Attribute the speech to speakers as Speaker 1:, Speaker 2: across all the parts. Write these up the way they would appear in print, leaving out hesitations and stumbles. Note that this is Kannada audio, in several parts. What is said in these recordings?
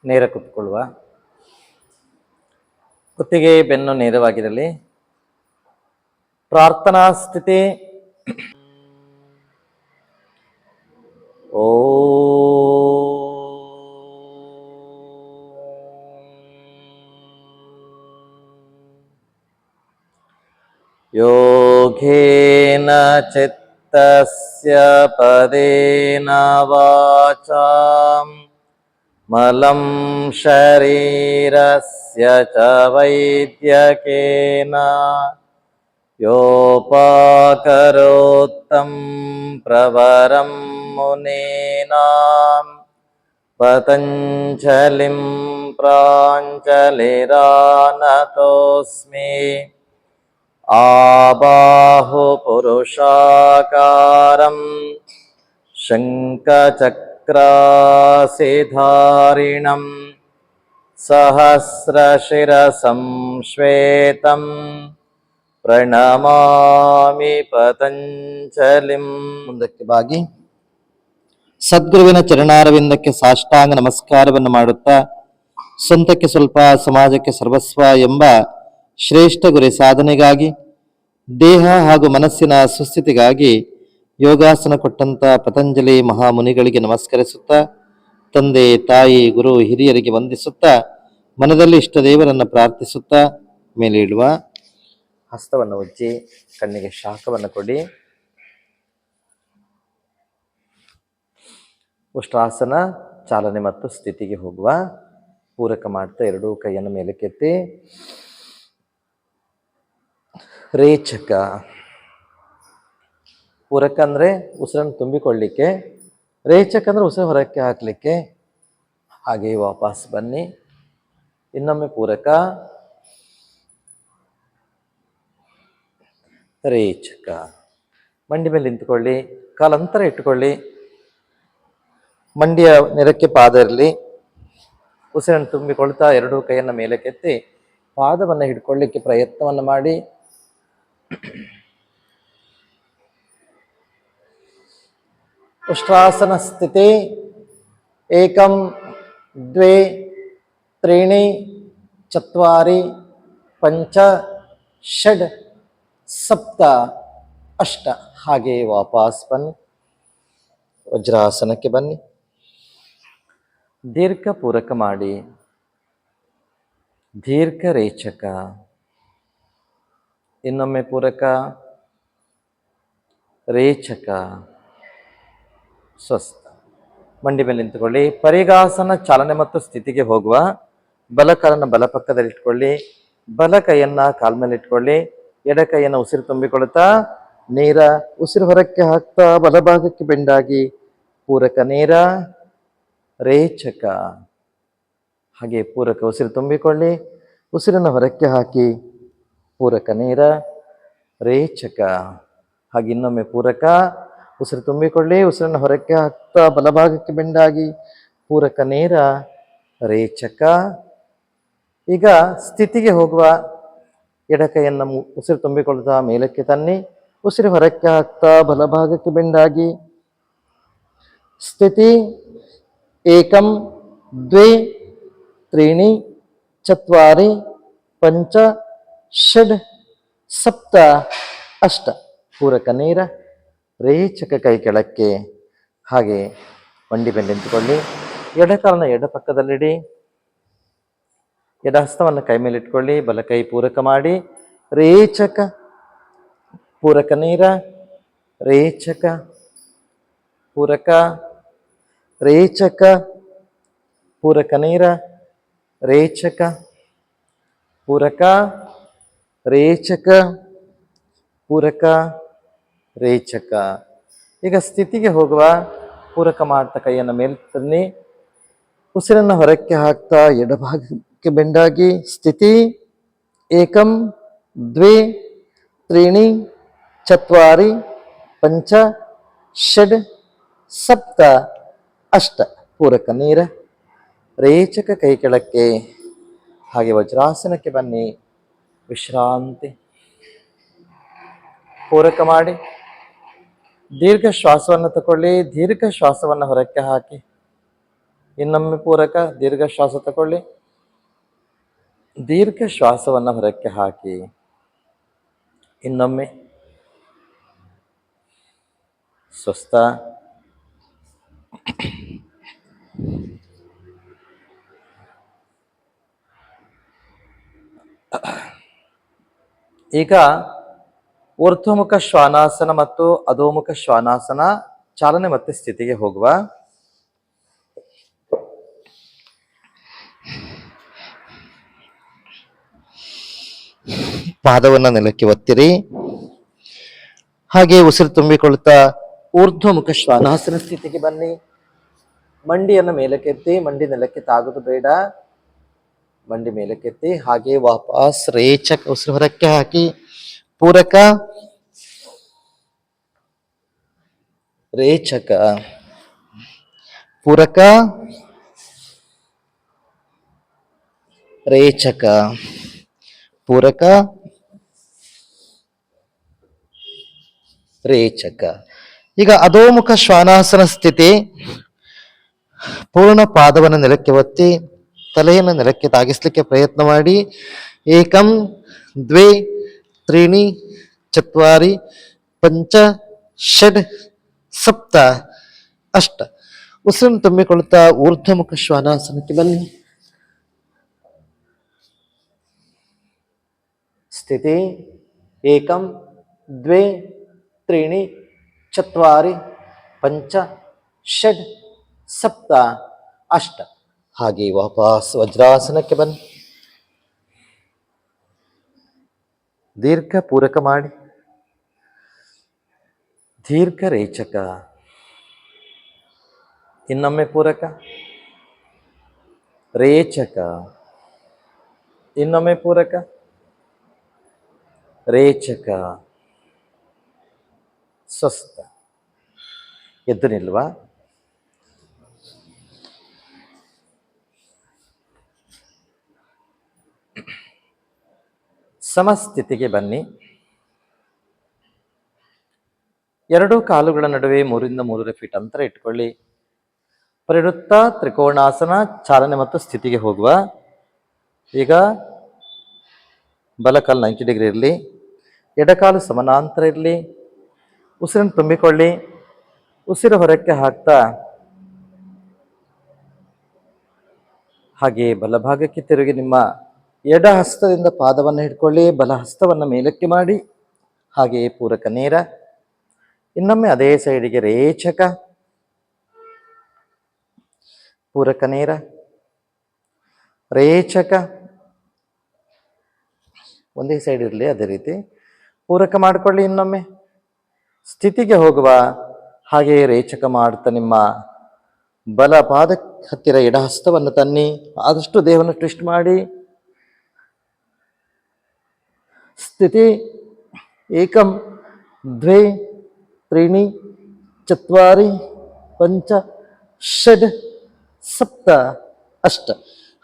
Speaker 1: ನೇರ ಕುತ್ಕೊಳ್ಳುವ. ಕುತ್ತಿಗೆ ಬೆನ್ನು ನೇರವಾಗಿರಲಿ. ಪ್ರಾರ್ಥನಾ ಸ್ಥಿತಿ. ಓ ಯೋಗೇನ ಚಿತ್ತಸ್ಯ ಪದೇನ ವಾಚಾಂ ಮಲಂ ಶರೀರಸ್ಯ ಚ ವೈದ್ಯಕೇನ ಯೋಪಾಕರೋತ್ತಂ ಪ್ರವರಂ ಮುನೀನಾಂ ಪತಂಜಲಿಂ ಪ್ರಾಂಜಲಿರಾನತೋಸ್ಮಿ. ಆಬಾಹು ಪುರುಷಾಕಾರಂ ಶಂಖಚಕ್ರಾಸಿಧಾರಿಣಂ ಸಹಸ್ರಶಿರಸಂ ಶ್ವೇತಂ ಪ್ರಣಮಾಮಿ ಪತಂಜಲಿಂ. ಮುಂದಕ್ಕೆ ಬಾಗಿ ಸದ್ಗುರುವಿನ ಚರಣಾರವಿಂದಕ್ಕೆ ಸಾಷ್ಟಾಂಗ ನಮಸ್ಕಾರವನ್ನು ಮಾಡುತ್ತಾ, ಸ್ವಂತಕ್ಕೆ ಸ್ವಲ್ಪ ಸಮಾಜಕ್ಕೆ ಸರ್ವಸ್ವ ಎಂಬ ಶ್ರೇಷ್ಠ ಗುರಿ ಸಾಧನೆಗಾಗಿ, ದೇಹ ಹಾಗೂ ಮನಸ್ಸಿನ ಸುಸ್ಥಿತಿಗಾಗಿ ಯೋಗಾಸನ ಕೊಟ್ಟಂತ ಪತಂಜಲಿ ಮಹಾಮುನಿಗಳಿಗೆ ನಮಸ್ಕರಿಸುತ್ತಾ, ತಂದೆ ತಾಯಿ ಗುರು ಹಿರಿಯರಿಗೆ ವಂದಿಸುತ್ತಾ, ಮನದಲ್ಲಿ ಇಷ್ಟ ದೇವರನ್ನು ಪ್ರಾರ್ಥಿಸುತ್ತಾ ಮೇಲೆ ಇಡುವ. ಹಸ್ತವನ್ನು ಉಜ್ಜಿ ಕಣ್ಣಿಗೆ ಶಾಖವನ್ನು ಕೊಡಿ. ಉಷ್ಟ್ರಾಸನ ಚಾಲನೆ ಮತ್ತು ಸ್ಥಿತಿಗೆ ಹೋಗುವ. ಪೂರಕ ಮಾಡ್ತಾ ಎರಡೂ ಕೈಯನ್ನು ಮೇಲಕ್ಕೆತ್ತಿ ರೇಚಕ. ಪೂರಕ ಅಂದರೆ ಉಸಿರನ್ನು ತುಂಬಿಕೊಳ್ಳಿಕ್ಕೆ, ರೇಚಕ ಅಂದರೆ ಉಸಿರು ಹೊರಕ್ಕೆ ಹಾಕಲಿಕ್ಕೆ. ಹಾಗೆ ವಾಪಸ್ ಬನ್ನಿ. ಇನ್ನೊಮ್ಮೆ ಪೂರಕ, ರೇಚಕ. ಮಂಡಿ ಮೇಲೆ ನಿಂತುಕೊಳ್ಳಿ, ಕಾಲಂತರ ಇಟ್ಟುಕೊಳ್ಳಿ. ಮಂಡಿಯ ನೆರಕ್ಕೆ ಪಾದ ಇರಲಿ. ಉಸಿರನ್ನು ತುಂಬಿಕೊಳ್ತಾ ಎರಡೂ ಕೈಯನ್ನು ಮೇಲಕ್ಕೆತ್ತಿ ಪಾದವನ್ನು ಹಿಡ್ಕೊಳ್ಳಿಕ್ಕೆ ಪ್ರಯತ್ನವನ್ನು ಮಾಡಿ. ಉಷ್ಟ್ರಾಸನ ಸ್ಥಿತಿ. ಏಕಂ ದ್ವೇ ತ್ರೀಣಿ ಚತ್ವಾರಿ ಪಂಚ ಷಡ್ ಸಪ್ತ ಅಷ್ಟ. ಹಾಗೆ ವಾಪಸ್ ಬನ್ನಿ. ವಜ್ರಾಸನಕ್ಕೆ ಬನ್ನಿ. ದೀರ್ಘ ಪೂರಕ ಮಾಡಿ. ದೀರ್ಘ ರೇಚಕ. ಇನ್ನೊಮ್ಮೆ ಪೂರಕ, ರೇಚಕ. ಸ್ವಸ್ಥ. ಮಂಡಿ ಮೇಲೆ ನಿಂತುಕೊಳ್ಳಿ. ಪರಿಗಾಸನ ಚಾಲನೆ ಮತ್ತು ಸ್ಥಿತಿಗೆ ಹೋಗುವ. ಬಲ ಕಾಲನ್ನು ಬಲ ಪಕ್ಕದಲ್ಲಿ ಇಟ್ಕೊಳ್ಳಿ. ಬಲ ಕೈಯನ್ನ ಕಾಲ ಮೇಲೆ ಇಟ್ಕೊಳ್ಳಿ. ಎಡ ಕೈಯನ್ನು ಉಸಿರು ತುಂಬಿಕೊಳ್ತಾ ನೇರ ಉಸಿರು ಹೊರಕ್ಕೆ ಹಾಕ್ತಾ ಬಲಭಾಗಕ್ಕೆ ಬೆಂಡಾಗಿ ಪೂರಕ ನೇರ ರೇಚಕ. ಹಾಗೆ ಪೂರಕ ಉಸಿರು ತುಂಬಿಕೊಳ್ಳಿ. ಉಸಿರನ್ನು ಹೊರಕ್ಕೆ ಹಾಕಿ ಪೂರಕ ನೇರ ರೇಚಕ. ಹಾಗೆ ಇನ್ನೊಮ್ಮೆ ಪೂರಕ, ಉಸಿರು ತುಂಬಿಕೊಳ್ಳಿ. ಉಸಿರನ್ನು ಹೊರಕ್ಕೆ ಹಾಕ್ತಾ ಬಲಭಾಗಕ್ಕೆ ಬೆಂಡಾಗಿ ಪೂರಕ ನೇರ ರೇಚಕ. ಈಗ ಸ್ಥಿತಿಗೆ ಹೋಗುವ. ಎಡ ಕೈಯನ್ನು ಉಸಿರು ತುಂಬಿಕೊಳ್ತಾ ಮೇಲಕ್ಕೆ ತನ್ನಿ. ಉಸಿರು ಹೊರಕ್ಕೆ ಹಾಕ್ತಾ ಬಲಭಾಗಕ್ಕೆ ಬೆಂಡಾಗಿ ಸ್ಥಿತಿ. ಏಕಂ ದ್ವೇ ತ್ರೀಣಿ ಚತ್ವಾರಿ ಪಂಚ ಷಡ್ ಸಪ್ತ ಅಷ್ಟ. ಪೂರಕ ನೇರ ರೇಚಕ. ಕೈ ಕೆಳಕ್ಕೆ. ಹಾಗೆ ಮಂಡಿ ಮೇಲೆ ನಿಂತುಕೊಳ್ಳಿ. ಎಡ ಕಾಲನ ಎಡ ಪಕ್ಕದಲ್ಲಿಡಿ. ಎಡ ಹಸ್ತವನ್ನು ಕೈ ಮೇಲೆ ಇಟ್ಕೊಳ್ಳಿ. ಬಲ ಕೈ ಪೂರಕ ಮಾಡಿ ರೇಚಕ. ಪೂರಕ ನೇರ ರೇಚಕ. ಪೂರಕ ರೇಚಕ. ಪೂರಕ ನೇರ ರೇಚಕ. ಪೂರಕ ರೇಚಕ. ಪೂರಕ ರೇಚಕ. ಈಗ ಸ್ಥಿತಿಗೆ ಹೋಗುವ. ಪೂರಕ ಮಾಡ್ತಾ ಕೈಯನ್ನು ಮೇಲೆ ತನ್ನಿ. ಉಸಿರನ್ನು ಹೊರಕ್ಕೆ ಹಾಕ್ತಾ ಎಡಭಾಗಕ್ಕೆ ಬೆಂಡಾಗಿ ಸ್ಥಿತಿ. ಏಕಂ ದ್ವೇ ತ್ರೀಣಿ ಚತ್ವಾರಿ ಪಂಚ ಷಡ್ ಸಪ್ತ ಅಷ್ಟ. ಪೂರಕ ನೇರ ರೇಚಕ. ಕೈ ಕೆಳಕ್ಕೆ. ಹಾಗೆ ವಜ್ರಾಸನಕ್ಕೆ ಬನ್ನಿ. ವಿಶ್ರಾಂತಿ. ಪೂರಕ ಮಾಡಿ. ದೀರ್ಘ ಶ್ವಾಸವನ್ನು ತಗೊಳ್ಳಿ. ದೀರ್ಘ ಶ್ವಾಸವನ್ನು ಹೊರಕ್ಕೆ ಹಾಕಿ ಇನ್ನೊಮ್ಮೆ ಪೂರಕ ದೀರ್ಘ ಶ್ವಾಸ ತಗೊಳ್ಳಿ. ದೀರ್ಘ ಶ್ವಾಸವನ್ನು ಹೊರಕ್ಕೆ ಹಾಕಿ. ಇನ್ನೊಮ್ಮೆ ಸ್ವಸ್ಥ. ಈಗ ಊರ್ಧ್ವಮುಖ ಶ್ವಾನಾಸನ ಮತ್ತು ಅಧೋಮುಖ ಶ್ವಾನಾಸನ ಚಾಲನೆ ಮತ್ತೆ ಸ್ಥಿತಿಗೆ ಹೋಗುವ. ಪಾದವನ್ನ ನೆಲಕ್ಕೆ ಒತ್ತಿರಿ. ಹಾಗೆ ಉಸಿರು ತುಂಬಿಕೊಳ್ತಾ ಊರ್ಧ್ವಮುಖ ಶ್ವಾನಾಸನ ಸ್ಥಿತಿಗೆ ಬನ್ನಿ. ಮಂಡಿಯನ್ನು ಮೇಲಕ್ಕೆತ್ತಿ, ಮಂಡಿ ನೆಲಕ್ಕೆ ತಾಗುದು ಬೇಡ. ಮಂಡಿ ಮೇಲಕ್ಕೆತ್ತಿ ಹಾಗೆ ವಾಪಸ್ ರೇಚಕ ಉಸಿರು ಹೊರಕ್ಕೆ ಹಾಕಿ. ಪೂರಕ, ರೇಚಕ, ಪೂರಕ, ರೇಚಕ, ಪೂರಕ, ರೇಚಕ. ಈಗ ಅಧೋಮುಖ ಶ್ವಾನಾಸನ ಸ್ಥಿತಿ. ಪೂರ್ಣ ಪಾದವನ್ನು ನೆಲಕ್ಕೆ ಒತ್ತಿ ತಲೆಯನ್ನು ನೆಲಕ್ಕೆ ತಾಗಿಸ್ಲಿಕ್ಕೆ ಪ್ರಯತ್ನ ಮಾಡಿ. ಏಕಂ ದ್ವೇ ತ್ರೀಣಿ ಚತ್ವಾರಿ ಪಂಚ ಷಡ್ ಸಪ್ತ ಅಷ್ಟ. ಉಸಿರನ್ನು ತುಂಬಿಕೊಳ್ತಾ ಊರ್ಧ್ವಮುಖ ಶ್ವಾನಾಸನಕ್ಕೆ ಬನ್ನಿ. ಸ್ಥಿತಿ ಏಕಂ ದ್ವೇ ತ್ರೀಣಿ ಚತ್ವಾರಿ ಪಂಚ ಷಡ್ ಸಪ್ತ ಅಷ್ಟ. ಹಾಗೆ ವಾಪಸ್ ವಜ್ರಾಸನಕ್ಕೆ ಬನ್ನಿ. ದೀರ್ಘ ಪೂರಕ ಮಾಡಿ. ದೀರ್ಘ ರೇಚಕ. ಇನ್ನೊಮ್ಮೆ ಪೂರಕ, ರೇಚಕ. ಇನ್ನೊಮ್ಮೆ ಪೂರಕ, ರೇಚಕ. ಸ್ವಸ್ಥ. ಎದ್ದು ನಿಲ್ವಾ. ಸಮಸ್ಥಿತಿಗೆ ಬನ್ನಿ. ಎರಡೂ ಕಾಲುಗಳ ನಡುವೆ 3 3 ಫೀಟ್ ಅಂತರ ಇಟ್ಕೊಳ್ಳಿ. ಪರಿವೃತ್ತ ತ್ರಿಕೋಣಾಸನ ಚಾಲನೆ ಮತ್ತು ಸ್ಥಿತಿಗೆ ಹೋಗುವ. ಈಗ ಬಲಕಾಲು 90 ಡಿಗ್ರಿ ಇರಲಿ, ಎಡಕಾಲು ಸಮಾನಾಂತರ ಇರಲಿ. ಉಸಿರನ್ನು ತುಂಬಿಕೊಳ್ಳಿ. ಉಸಿರು ಹೊರಕ್ಕೆ ಹಾಕ್ತಾ ಹಾಗೆ ಬಲಭಾಗಕ್ಕೆ ತಿರುಗಿ ನಿಮ್ಮ ಎಡ ಹಸ್ತದಿಂದ ಪಾದವನ್ನು ಹಿಡ್ಕೊಳ್ಳಿ. ಬಲ ಹಸ್ತವನ್ನು ಮೇಲಕ್ಕೆ ಮಾಡಿ. ಹಾಗೆ ಪೂರಕ ನೇರ. ಇನ್ನೊಮ್ಮೆ ಅದೇ ಸೈಡಿಗೆ ರೇಚಕ, ಪೂರಕ ನೇರ, ರೇಚಕ. ಒಂದೇ ಸೈಡ್ ಇರಲಿ, ಅದೇ ರೀತಿ ಪೂರಕ ಮಾಡಿಕೊಳ್ಳಿ. ಇನ್ನೊಮ್ಮೆ ಸ್ಥಿತಿಗೆ ಹೋಗುವ. ಹಾಗೆ ರೇಚಕ ಮಾಡ್ತಾ ನಿಮ್ಮ ಬಲ ಪಾದ ಹತ್ತಿರ ಎಡ ಹಸ್ತವನ್ನು ತನ್ನಿ. ಆದಷ್ಟು ದೇಹವನ್ನು ಟ್ವಿಸ್ಟ್ ಮಾಡಿ. ಸ್ಥಿತಿ ಏಕಂ ದ್ವೇ ತ್ರೀಣಿ ಚತ್ವಾರಿ ಪಂಚ ಷಡ್ ಸಪ್ತ ಅಷ್ಟ.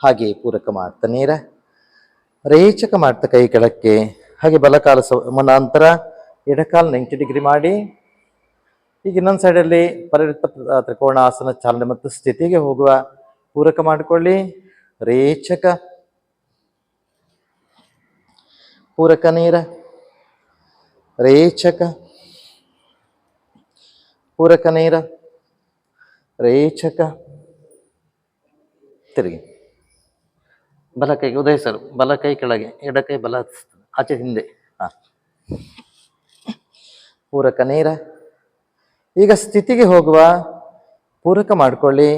Speaker 1: ಹಾಗೆ ಪೂರಕ ಮಾಡ್ತಾ ನೇರ, ರೇಚಕ ಮಾಡ್ತಾ ಕೈ ಕೆಳಕ್ಕೆ. ಹಾಗೆ ಬಲಕಾಲ ಸಮಾನಾಂತರ, ಎಡಕಾಲು 90 ಡಿಗ್ರಿ ಮಾಡಿ. ಈಗ ಇನ್ನೊಂದು ಸೈಡಲ್ಲಿ ಪರಿವೃತ್ತ ತ್ರಿಕೋಣಾಸನ ಚಾಲನೆ ಮತ್ತು ಸ್ಥಿತಿಗೆ ಹೋಗುವ. ಪೂರಕ ಮಾಡಿಕೊಳ್ಳಿ. ರೇಚಕ, ಪೂರಕ ನೇರ, ರೇಚಕ, ಪೂರಕ ನೇರ, ರೇಚಕ. ತಿರುಗಿ ಬಲ ಕೈಗೆ ಉದಯ ಸರ್, ಬಲ ಕೈ ಕೆಳಗೆ, ಎಡ ಕೈ ಬಲ ಆಚೆ ಹಿಂದೆ. ಪೂರಕ ನೇರ. ಈಗ ಸ್ಥಿತಿಗೆ ಹೋಗುವ. ಪೂರಕ ಮಾಡಿಕೊಳ್ಳಿ.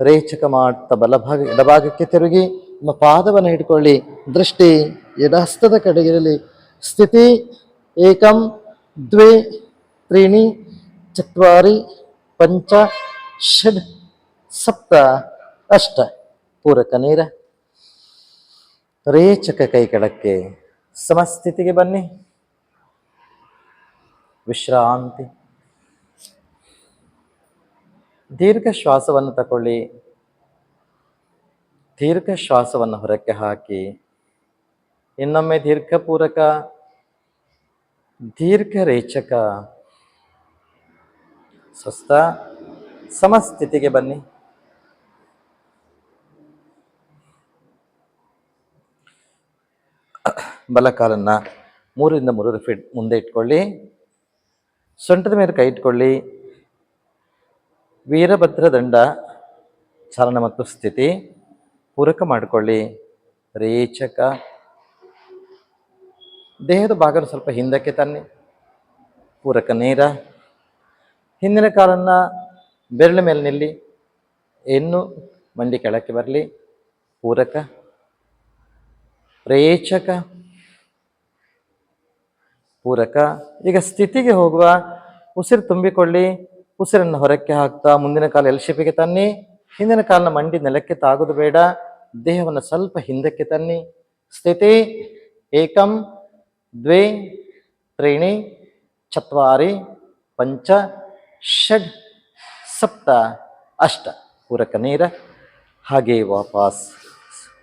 Speaker 1: ರೇಚಕ ಮಾಡ್ತಾ ಬಲಭಾಗ ಎಡಭಾಗಕ್ಕೆ ತಿರುಗಿ ನಿಮ್ಮ ಪಾದವನ್ನು ಹಿಡ್ಕೊಳ್ಳಿ. ದೃಷ್ಟಿ ಎಡಹಸ್ತದ ಕಡೆಗಿರಲಿ. ಸ್ಥಿತಿ ಏಕಂ ದ್ವೇ ತ್ರೀಣಿ ಚತ್ವಾರಿ ಪಂಚ ಷಡ್ ಸಪ್ತ ಅಷ್ಟ. ಪೂರಕ ನೇರ, ರೇಚಕ ಕೈ ಕೆಳಕ್ಕೆ. ಸಮಸ್ಥಿತಿಗೆ ಬನ್ನಿ. ವಿಶ್ರಾಂತಿ. ದೀರ್ಘ ಶ್ವಾಸವನ್ನು ತಗೊಳ್ಳಿ. ದೀರ್ಘ ಶ್ವಾಸವನ್ನು ಹೊರಕ್ಕೆ ಹಾಕಿ. ಇನ್ನೊಮ್ಮೆ ದೀರ್ಘ ಪೂರಕ, ದೀರ್ಘ ರೇಚಕ. ಸ್ವಸ್ಥ. ಸಮಸ್ಥಿತಿಗೆ ಬನ್ನಿ. ಬಲಕಾಲನ್ನು 3 ರಿಂದ 3 ಫೀಟ್ ಮುಂದೆ ಇಟ್ಕೊಳ್ಳಿ. ಸೊಂಟದ ಮೇಲೆ ಕೈ ಇಟ್ಕೊಳ್ಳಿ. ವೀರಭದ್ರ ದಂಡ ಚಾಲನೆ ಮತ್ತು ಸ್ಥಿತಿ ಪೂರಕ ಮಾಡಿಕೊಳ್ಳಿ. ರೇಚಕ. ದೇಹದ ಭಾಗನ ಸ್ವಲ್ಪ ಹಿಂದಕ್ಕೆ ತನ್ನಿ. ಪೂರಕ ನೇರ. ಹಿಂದಿನ ಕಾಲನ್ನು ಬೆರಳ ಮೇಲೆ ನಿಲ್ಲಿ. ಇನ್ನು ಮಂಡಿ ಕೆಳಕ್ಕೆ ಬರಲಿ. ಪೂರಕ. ರೇಚಕ. ಪೂರಕ. ಈಗ ಸ್ಥಿತಿಗೆ ಹೋಗುವ. ಉಸಿರು ತುಂಬಿಕೊಳ್ಳಿ. ಉಸಿರನ್ನು ಹೊರಕ್ಕೆ ಹಾಕ್ತಾ ಮುಂದಿನ ಕಾಲ ಎಲ್ ಶೇಪಿಗೆ ತನ್ನಿ. ಹಿಂದಿನ ಕಾಲನ ಮಂಡಿ ನೆಲಕ್ಕೆ ತಾಗೋದು ಬೇಡ. ದೇಹವನ್ನು ಸ್ವಲ್ಪ ಹಿಂದಕ್ಕೆ ತನ್ನಿ. ಸ್ಥಿತಿ. ಏಕಂ ದ್ವೇ ತ್ರೀಣಿ ಚತ್ವಾರಿ ಪಂಚ ಷಡ್ ಸಪ್ತ ಅಷ್ಟ. ಪೂರಕ ನೇರ. ಹಾಗೆ ವಾಪಸ್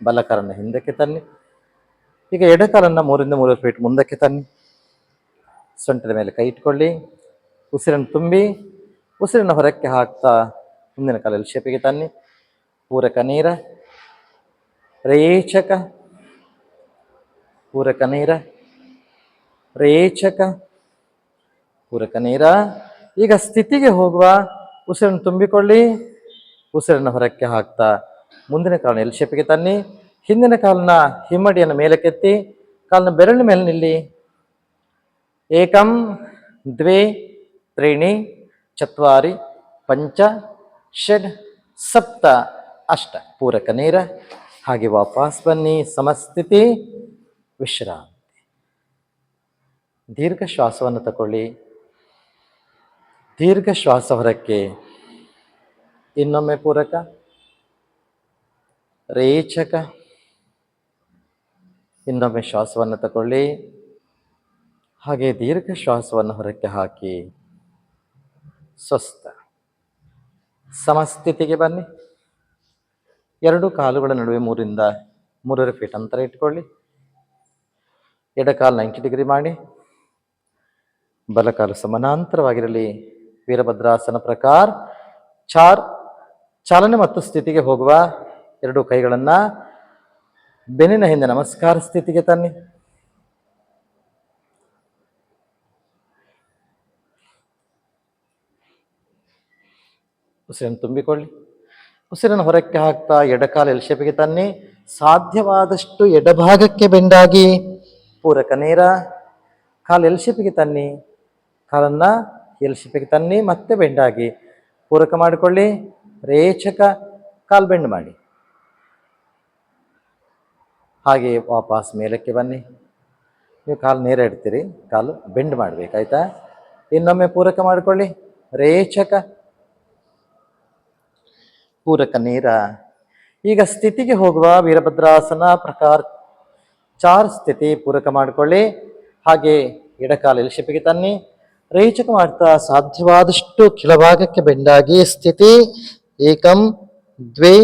Speaker 1: ಬಲಕಾಲನ್ನು ಹಿಂದಕ್ಕೆ ತನ್ನಿ. ಈಗ ಎಡಕಾಲನ್ನು 3 ರಿಂದ 3 ಫೀಟ್ ಮುಂದಕ್ಕೆ ತನ್ನಿ. ಸೊಂಟದ ಮೇಲೆ ಕೈ ಇಟ್ಕೊಳ್ಳಿ. ಉಸಿರನ್ನು ತುಂಬಿ ಉಸಿರನ್ನು ಹೊರಕ್ಕೆ ಹಾಕ್ತಾ ಮುಂದಿನ ಕಾಲ ಎಲ್ ಶೇಪಿಗೆ ತನ್ನಿ. ಪೂರಕ ನೇರ. ರೇಚಕ. ಪೂರಕ ನೇರ. ರೇಚಕ. ಪೂರಕ ನೇರ. ಈಗ ಸ್ಥಿತಿಗೆ ಹೋಗುವ. ಉಸಿರನ್ನು ತುಂಬಿಕೊಳ್ಳಿ. ಉಸಿರನ್ನು ಹೊರಕ್ಕೆ ಹಾಕ್ತಾ ಮುಂದಿನ ಕಾಲನ ಎಲ್ ಶೇಪಿಗೆ ತನ್ನಿ. ಹಿಂದಿನ ಕಾಲನ ಹಿಮ್ಮಡಿಯನ್ನು ಮೇಲಕ್ಕೆತ್ತಿ ಕಾಲನ ಬೆರಳಿನ ಮೇಲೆ ನಿಲ್ಲಿ. ಏಕಂ ದ್ವೇ ತ್ರೀಣಿ ಚತ್ವಾರಿ ಪಂಚ ಷಡ್ ಸಪ್ತ ಅಷ್ಟ. ಪೂರಕ ನೇರ. ಹಾಗೆ ವಾಪಸ್ ಬನ್ನಿ. ಸಮಸ್ಥಿತಿ. ವಿಶ್ರಾಂತಿ. ದೀರ್ಘ ಶ್ವಾಸವನ್ನು ತಗೊಳ್ಳಿ. ದೀರ್ಘ ಶ್ವಾಸ ಹೊರಕ್ಕೆ. ಇನ್ನೊಮ್ಮೆ ಪೂರಕ. ರೇಚಕ. ಇನ್ನೊಮ್ಮೆ ಶ್ವಾಸವನ್ನು ತಗೊಳ್ಳಿ. ಹಾಗೆ ದೀರ್ಘ ಶ್ವಾಸವನ್ನು ಹೊರಕ್ಕೆ ಹಾಕಿ ಸ್ವಸ್ಥ. ಸಮಸ್ಥಿತಿಗೆ ಬನ್ನಿ. 2 ಕಾಲುಗಳ ನಡುವೆ 3 ರಿಂದ 3.5 ಫೀಟ್ ಅಂತರ ಇಟ್ಕೊಳ್ಳಿ. ಎಡಕಾಲು 90 ಡಿಗ್ರಿ ಮಾಡಿ. ಬಲಕಾಲು ಸಮಾನಾಂತರವಾಗಿರಲಿ. ವೀರಭದ್ರಾಸನ ಪ್ರಕಾರ ಚಾಲನೆ ಮತ್ತು ಸ್ಥಿತಿಗೆ ಹೋಗುವ. 2 ಕೈಗಳನ್ನು ಬೆನ್ನಿನ ಹಿಂದೆ ನಮಸ್ಕಾರ ಸ್ಥಿತಿಗೆ ತನ್ನಿ. ಉಸಿರನ್ನು ತುಂಬಿಕೊಳ್ಳಿ. ಉಸಿರನ್ನು ಹೊರಕ್ಕೆ ಹಾಕ್ತಾ ಎಡಕಾಲು ಎಲ್ ಶೇಪಿಗೆ ತನ್ನಿ. ಸಾಧ್ಯವಾದಷ್ಟು ಎಡಭಾಗಕ್ಕೆ ಬೆಂಡಾಗಿ. ಪೂರಕ ನೇರ. ಕಾಲು ಎಲ್ ಶೇಪಿಗೆ ತನ್ನಿ. ಕಾಲನ್ನು ಎಲ್ ಶೇಪಿಗೆ ತನ್ನಿ. ಮತ್ತೆ ಬೆಂಡಾಗಿ. ಪೂರಕ ಮಾಡಿಕೊಳ್ಳಿ. ರೇಚಕ. ಕಾಲು ಬೆಂಡ್ ಮಾಡಿ. ಹಾಗೆ ವಾಪಸ್ ಮೇಲಕ್ಕೆ ಬನ್ನಿ. ನೀವು ಕಾಲು ನೇರ ಇಡ್ತೀರಿ. ಕಾಲು ಬೆಂಡ್ ಮಾಡಬೇಕಾಯ್ತಾ. ಇನ್ನೊಮ್ಮೆ ಪೂರಕ ಮಾಡಿಕೊಳ್ಳಿ. ರೇಚಕ. ಪೂರಕ ನೇರ. ಈಗ ಸ್ಥಿತಿಗೆ ಹೋಗುವ. ವೀರಭದ್ರಾಸನ ಪ್ರಕಾರ 4 ಸ್ಥಿತಿ ಪೂರಕ ಮಾಡಿಕೊಳ್ಳಿ. ಹಾಗೆ ಎಡಕಾಲು ಎಲ್ ಶೇಪಿಗೆ ತನ್ನಿ. ರೇಚಕ ಮಾಡ್ತಾ ಸಾಧ್ಯವಾದಷ್ಟು ಕೆಳಭಾಗಕ್ಕೆ ಬೆಂಡಾಗಿ. ಸ್ಥಿತಿ. ಏಕಂ ದ್ವೇ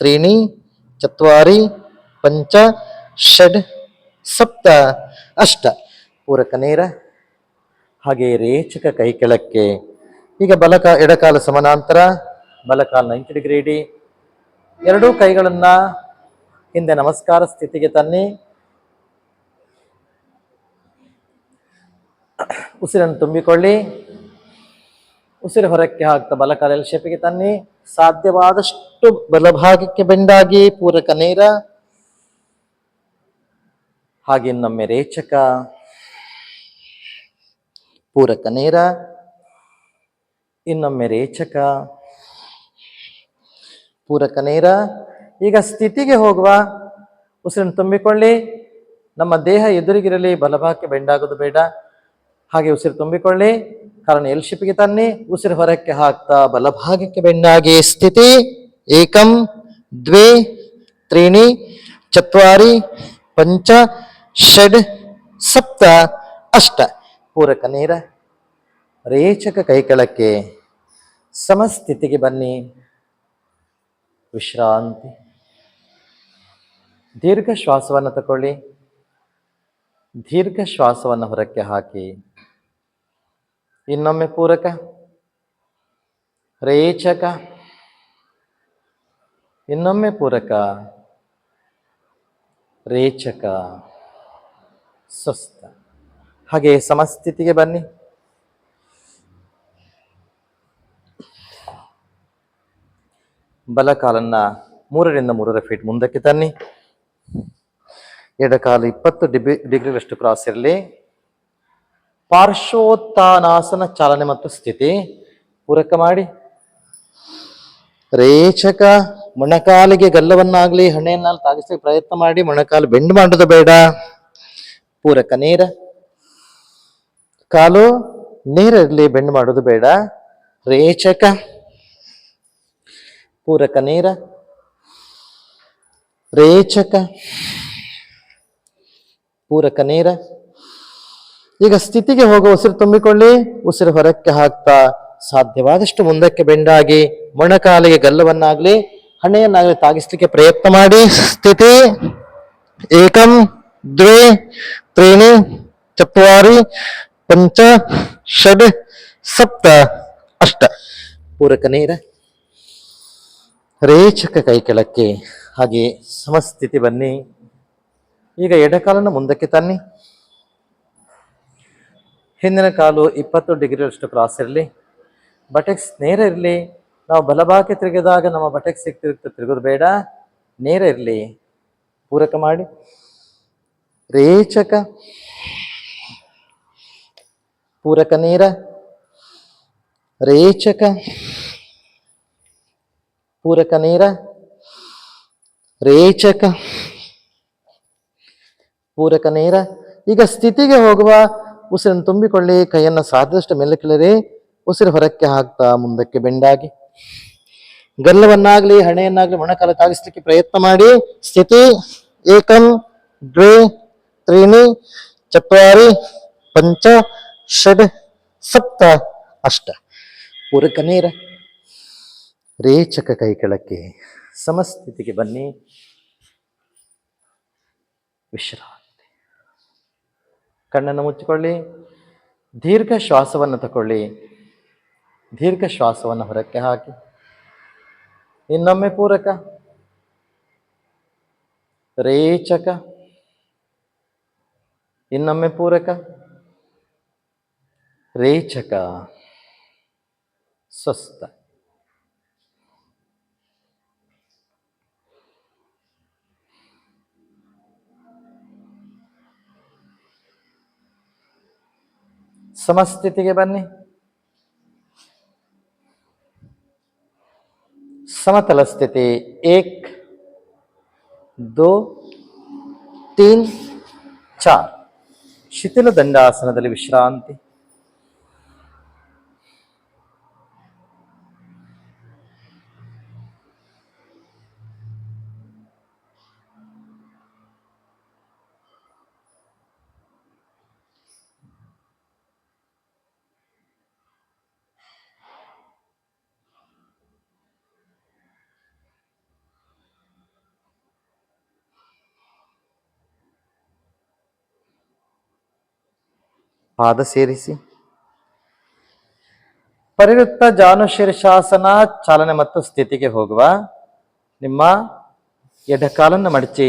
Speaker 1: ತ್ರೀಣಿ ಚತ್ವಾರಿ ಪಂಚ ಷಡ್ ಸಪ್ತ ಅಷ್ಟ. ಪೂರಕ ನೇರ. ಹಾಗೆ ರೇಚಕ ಕೈ ಕೆಳಕ್ಕೆ. ಈಗ ಎಡಕಾಲು ಸಮಾನಾಂತರ. ಬಲಕಾಲು 90 ಡಿಗ್ರಿ ಇಡಿ. 2 ಕೈಗಳನ್ನು ಹಿಂದೆ ನಮಸ್ಕಾರ ಸ್ಥಿತಿಗೆ ತನ್ನಿ. ಉಸಿರನ್ನು ತುಂಬಿಕೊಳ್ಳಿ. ಉಸಿರು ಹೊರಕ್ಕೆ ಹಾಕ್ತಾ ಬಲಕಾಲು ಎಲ್ ಶೇಪಿಗೆ ತನ್ನಿ. ಸಾಧ್ಯವಾದಷ್ಟು ಬಲಭಾಗಕ್ಕೆ ಬೆಂಡಾಗಿ. ಪೂರಕ ನೇರ. ಹಾಗೆ ಇನ್ನೊಮ್ಮೆ ರೇಚಕ. ಪೂರಕ ನೇರ. ಇನ್ನೊಮ್ಮೆ ರೇಚಕ. ಪೂರಕ ನೇರ. ಈಗ ಸ್ಥಿತಿಗೆ ಹೋಗುವ. ಉಸಿರನ್ನು ತುಂಬಿಕೊಳ್ಳಿ. ನಮ್ಮ ದೇಹ ಎದುರಿಗಿರಲಿ. ಬಲಭಾಗಕ್ಕೆ ಬೆಂಡಾಗೋದು ಬೇಡ. ಹಾಗೆ ಉಸಿರು ತುಂಬಿಕೊಳ್ಳಿ. ಕಾರಣ ಎಲ್ ಶೇಪಿಗೆ ತನ್ನಿ. ಉಸಿರು ಹೊರಕ್ಕೆ ಹಾಕ್ತಾ ಬಲಭಾಗಕ್ಕೆ ಬೆಂಡಾಗಿ. ಸ್ಥಿತಿ. ಏಕಂ ದ್ವೇ ತ್ರೀಣಿ ಚತ್ವಾರಿ ಪಂಚ ಷಡ್ ಸಪ್ತ ಅಷ್ಟ. ಪೂರಕ ನೇರ. ರೇಚಕ ಕೈ ಕೆಳಕ್ಕೆ. ಸಮಸ್ಥಿತಿಗೆ ಬನ್ನಿ. ವಿಶ್ರಾಂತಿ. ದೀರ್ಘ ಶ್ವಾಸವನ್ನು ತಗೊಳ್ಳಿ. ದೀರ್ಘ ಶ್ವಾಸವನ್ನು ಹೊರಕ್ಕೆ ಹಾಕಿ. ಇನ್ನೊಮ್ಮೆ ಪೂರಕ. ರೇಚಕ. ಇನ್ನೊಮ್ಮೆ ಪೂರಕ. ರೇಚಕ. ಸ್ವಸ್ಥ. ಹಾಗೆ ಸಮಸ್ಥಿತಿಗೆ ಬನ್ನಿ. ಬಲಕಾಲನ್ನ 3 ಫೀಟ್ ಮುಂದಕ್ಕೆ ತನ್ನಿ. ಎಡಕಾಲು 20 ಡಿಗ್ರಿಗಳಷ್ಟು ಕ್ರಾಸ್ ಇರಲಿ. ಪಾರ್ಶ್ವೋತ್ಥಾನಾಸನ ಚಾಲನೆ ಮತ್ತು ಸ್ಥಿತಿ ಪೂರಕ ಮಾಡಿ. ರೇಚಕ. ಮೊಣಕಾಲಿಗೆ ಗಲ್ಲವನ್ನಾಗ್ಲಿ ಹಣೆಯನ್ನಾಗಲಿ ತಾಗಿಸಲಿಕ್ಕೆ ಪ್ರಯತ್ನ ಮಾಡಿ. ಮೊಣಕಾಲು ಬೆಂಡ್ ಮಾಡೋದು ಬೇಡ. ಪೂರಕ ನೇರ. ಕಾಲು ನೇರ ಇರಲಿ, ಬೆಂಡ್ ಮಾಡೋದು ಬೇಡ. ರೇಚಕ. ಪೂರಕ ನೇರ. ರೇಚಕ. ಪೂರಕ ನೇರ. ಈಗ ಸ್ಥಿತಿಗೆ ಹೋಗುವ ಉಸಿರು ತುಂಬಿಕೊಳ್ಳಿ. ಉಸಿರು ಹೊರಕ್ಕೆ ಹಾಕ್ತಾ ಸಾಧ್ಯವಾದಷ್ಟು ಮುಂದಕ್ಕೆ ಬೆಂಡಾಗಿ ಮೊಣಕಾಲಿಗೆ ಗಲ್ಲವನ್ನಾಗ್ಲಿ ಹಣೆಯನ್ನಾಗಲಿ ತಾಗಿಸ್ಲಿಕ್ಕೆ ಪ್ರಯತ್ನ ಮಾಡಿ. ಸ್ಥಿತಿ ಏಕಂ ದ್ವೇ ತ್ರೀಣಿ ಚತ್ವಾರಿ ಪಂಚ ಷಡ್ ಸಪ್ತ ಅಷ್ಟ. ಪೂರಕ ನೇರ. ರೇಚಕ ಕೈ ಕೆಳಕ್ಕೆ. ಹಾಗೆ ಸಮಸ್ಥಿತಿ ಬನ್ನಿ. ಈಗ ಎಡಕಾಲನ್ನು ಮುಂದಕ್ಕೆ ತನ್ನಿ. ಹಿಂದಿನ ಕಾಲು 20 ಡಿಗ್ರಿಯಷ್ಟು ಕ್ರಾಸ್ ಇರಲಿ. ಬಟೆಕ್ಸ್ ನೇರ ಇರಲಿ. ನಾವು ಬಲಭಾಗಕ್ಕೆ ತಿರುಗಿದಾಗ ನಮ್ಮ ಬಟೆಕ್ಸ್ ತಿರುಗೋದು ಬೇಡ, ನೇರ ಇರಲಿ. ಪೂರಕ ಮಾಡಿ. ರೇಚಕ. ಪೂರಕ ನೇರ. ರೇಚಕ. ಪೂರಕ ನೇರ. ರೇಚಕ. ಪೂರಕ ನೇರ. ಈಗ ಸ್ಥಿತಿಗೆ ಹೋಗುವ ಉಸಿರನ್ನು ತುಂಬಿಕೊಳ್ಳಿ. ಕೈಯನ್ನು ಸಾಧ್ಯದಷ್ಟು ಮೇಲಕ್ಕಿಳಿರಿ. ಉಸಿರು ಹೊರಕ್ಕೆ ಹಾಕ್ತಾ ಮುಂದಕ್ಕೆ ಬೆಂಡಾಗಿ ಗಲ್ಲವನ್ನಾಗ್ಲಿ ಹಣೆಯನ್ನಾಗ್ಲಿ ಮೊಣಕಾಲ ತಾಗಿಸ್ಲಿಕ್ಕೆ ಪ್ರಯತ್ನ ಮಾಡಿ. ಸ್ಥಿತಿ ಏಕಂ ದ್ವೇ ತ್ರೀಣಿ ಚತ್ವಾರಿ ಪಂಚ ಷಡ್ ಸಪ್ತ ಅಷ್ಟ. ಪೂರಕ ನೇರ. ರೇಚಕ ಕೈ ಕೆಳಕ್ಕೆ. ಸಮಸ್ಥಿತಿಗೆ ಬನ್ನಿ. ವಿಶ್ರಾಂತಿ. ಕಣ್ಣನ್ನು ಮುಚ್ಚಿಕೊಳ್ಳಿ. ದೀರ್ಘ ಶ್ವಾಸವನ್ನು ತಗೊಳ್ಳಿ. ದೀರ್ಘ ಶ್ವಾಸವನ್ನು ಹೊರಕ್ಕೆ ಹಾಕಿ. ಇನ್ನೊಮ್ಮೆ ಪೂರಕ. ರೇಚಕ. ಇನ್ನೊಮ್ಮೆ ಪೂರಕ. ರೇಚಕ. ಸ್ವಸ್ಥ. ಸಮಸ್ಥಿತಿಗೆ ಬನ್ನಿ. ಸಮತಲ ಸ್ಥಿತಿ 1 2 3 4. ಶಿಥಿಲ ದಂಡಾಸನದಲ್ಲಿ ವಿಶ್ರಾಂತಿ. ಪಾದ ಸೇರಿಸಿ. ಪರಿವೃತ್ತ ಜಾನು ಶೀರ್ಷಾಸನ ಚಾಲನೆ ಮತ್ತು ಸ್ಥಿತಿಗೆ ಹೋಗುವ. ನಿಮ್ಮ ಎಡಕಾಲನ್ನು ಮಡಚಿ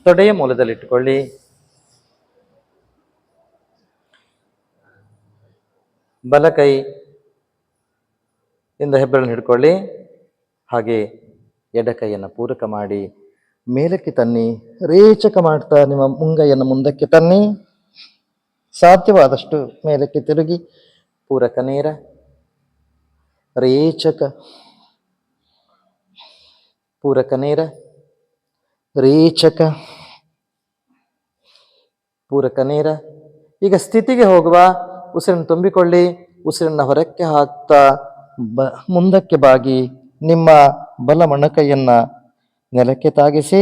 Speaker 1: ತೊಡೆಯ ಮೂಲದಲ್ಲಿಟ್ಟುಕೊಳ್ಳಿ. ಬಲಕೈ ಇಂದ ಹೆಬ್ಬೆರಳನ್ನು ಹಿಡ್ಕೊಳ್ಳಿ. ಹಾಗೆ ಎಡಕೈಯನ್ನು ಪೂರಕ ಮಾಡಿ ಮೇಲಕ್ಕೆ ತನ್ನಿ. ರೇಚಕ ಮಾಡ್ತಾ ನಿಮ್ಮ ಮುಂಗೈಯನ್ನು ಮುಂದಕ್ಕೆ ತನ್ನಿ. ಸಾಧ್ಯವಾದಷ್ಟು ಮೇಲಕ್ಕೆ ತಿರುಗಿ. ಪೂರಕ ನೇರ. ರೇಚಕ. ಪೂರಕ ನೇರ. ರೇಚಕ. ಪೂರಕ ನೇರ. ಈಗ ಸ್ಥಿತಿಗೆ ಹೋಗುವ. ಉಸಿರನ್ನು ತುಂಬಿಕೊಳ್ಳಿ. ಉಸಿರನ್ನು ಹೊರಕ್ಕೆ ಹಾಕ್ತಾ ಮುಂದಕ್ಕೆ ಬಾಗಿ ನಿಮ್ಮ ಬಲ ಮೊಣಕೈಯನ್ನ ನೆಲಕ್ಕೆ ತಾಗಿಸಿ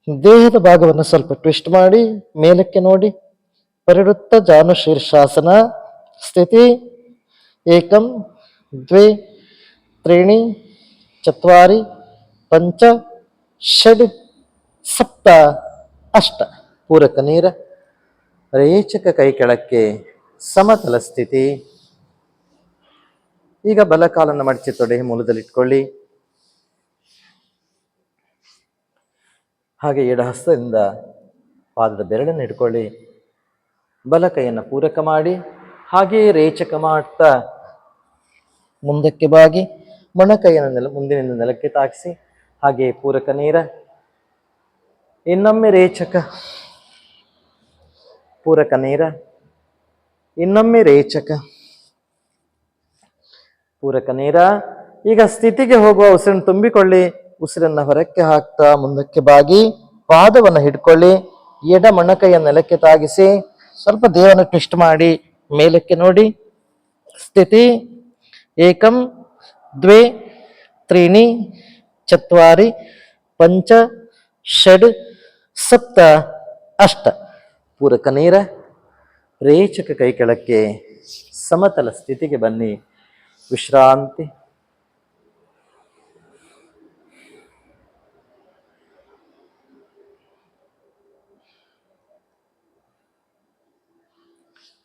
Speaker 1: ದೇಹದ ಭಾಗವನ್ನು ಸ್ವಲ್ಪ ಟ್ವಿಸ್ಟ್ ಮಾಡಿ ಮೇಲಕ್ಕೆ ನೋಡಿ. ಪರಿವೃತ್ತ ಜಾನು ಶೀರ್ಷಾಸನ ಸ್ಥಿತಿ ಏಕಂ ದ್ವೇ ತ್ರೀಣಿ ಚತ್ವಾರಿ ಪಂಚ ಷಡ್ ಸಪ್ತ ಅಷ್ಟ. ಪೂರಕ ನೇರ. ರೇಚಕ ಕೈ ಕೆಳಕ್ಕೆ. ಸಮತಲ ಸ್ಥಿತಿ. ಈಗ ಬಲಕಾಲನ್ನು ಮಡಚಿ ತೊಡೆ ಮೂಲದಲ್ಲಿಟ್ಕೊಳ್ಳಿ. ಹಾಗೆ ಎಡ ಹಸ್ತದಿಂದ ಪಾದದ ಬೆರಳನ್ನು ಹಿಡ್ಕೊಳ್ಳಿ. ಬಲ ಕೈಯನ್ನು ಪೂರಕ ಮಾಡಿ ಹಾಗೆಯೇ ರೇಚಕ ಮಾಡ್ತಾ ಮುಂದಕ್ಕೆ ಬಾಗಿ ಮೊಣಕೈಯನ್ನು ಮುಂದಿನಿಂದ ನೆಲಕ್ಕೆ ತಾಗಿಸಿ ಹಾಗೆಯೇ ಪೂರಕ ನೇರ. ಇನ್ನೊಮ್ಮೆ ರೇಚಕ, ಪೂರಕ ನೇರ, ಇನ್ನೊಮ್ಮೆ ರೇಚಕ, ಪೂರಕ ನೇರ. ಈಗ ಸ್ಥಿತಿಗೆ ಹೋಗುವ ಉಸಿರನ್ನು ತುಂಬಿಕೊಳ್ಳಿ. ಉಸಿರನ್ನು ಹೊರಕ್ಕೆ ಹಾಕ್ತಾ ಮುಂದಕ್ಕೆ ಬಾಗಿ ಪಾದವನ್ನು ಹಿಡ್ಕೊಳ್ಳಿ. ಎಡ ಮೊಣಕೈಯ ನೆಲಕ್ಕೆ ತಾಗಿಸಿ ಸ್ವಲ್ಪ ದೇಹವನ್ನು ಟ್ವಿಸ್ಟ್ ಮಾಡಿ ಮೇಲಕ್ಕೆ ನೋಡಿ. ಸ್ಥಿತಿ ಏಕಂ ದ್ವೇ ತ್ರೀಣಿ ಚತ್ವಾರಿ ಪಂಚ ಷಡ್ ಸಪ್ತ ಅಷ್ಟ. ಪೂರಕ ನೇರ, ರೇಚಕ ಕೈ ಕೆಳಕ್ಕೆ, ಸಮತಲ ಸ್ಥಿತಿಗೆ ಬನ್ನಿ. ವಿಶ್ರಾಂತಿ.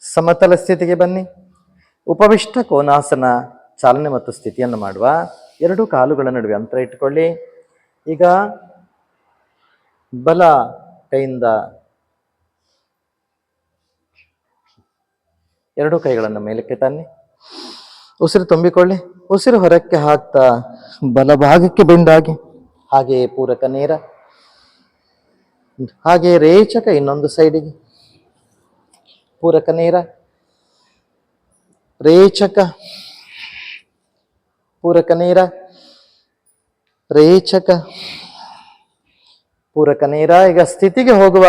Speaker 1: ಸಮತಲ ಸ್ಥಿತಿಗೆ ಬನ್ನಿ. ಉಪವಿಷ್ಟ ಕೋನಾಸನ ಚಾಲನೆ ಮತ್ತು ಸ್ಥಿತಿಯನ್ನು ಮಾಡುವ. ಎರಡು ಕಾಲುಗಳ ನಡುವೆ ಅಂತರ ಇಟ್ಟುಕೊಳ್ಳಿ. ಈಗ ಬಲ ಕೈಯಿಂದ ಎರಡು ಕೈಗಳನ್ನು ಮೇಲಕ್ಕೆ ತನ್ನಿ. ಉಸಿರು ತುಂಬಿಕೊಳ್ಳಿ. ಉಸಿರು ಹೊರಕ್ಕೆ ಹಾಕ್ತಾ ಬಲಭಾಗಕ್ಕೆ ಬೆಂಡಾಗಿ ಹಾಗೆಯೇ ಪೂರಕ ನೇರ, ಹಾಗೆಯೇ ರೇಚಕ ಇನ್ನೊಂದು ಸೈಡಿಗೆ, ಪೂರಕ ನೇರ, ರೇಚಕ, ಪೂರಕ ನೇರ, ರೇಚಕ, ಪೂರಕ ನೇರ. ಈಗ ಸ್ಥಿತಿಗೆ ಹೋಗುವ.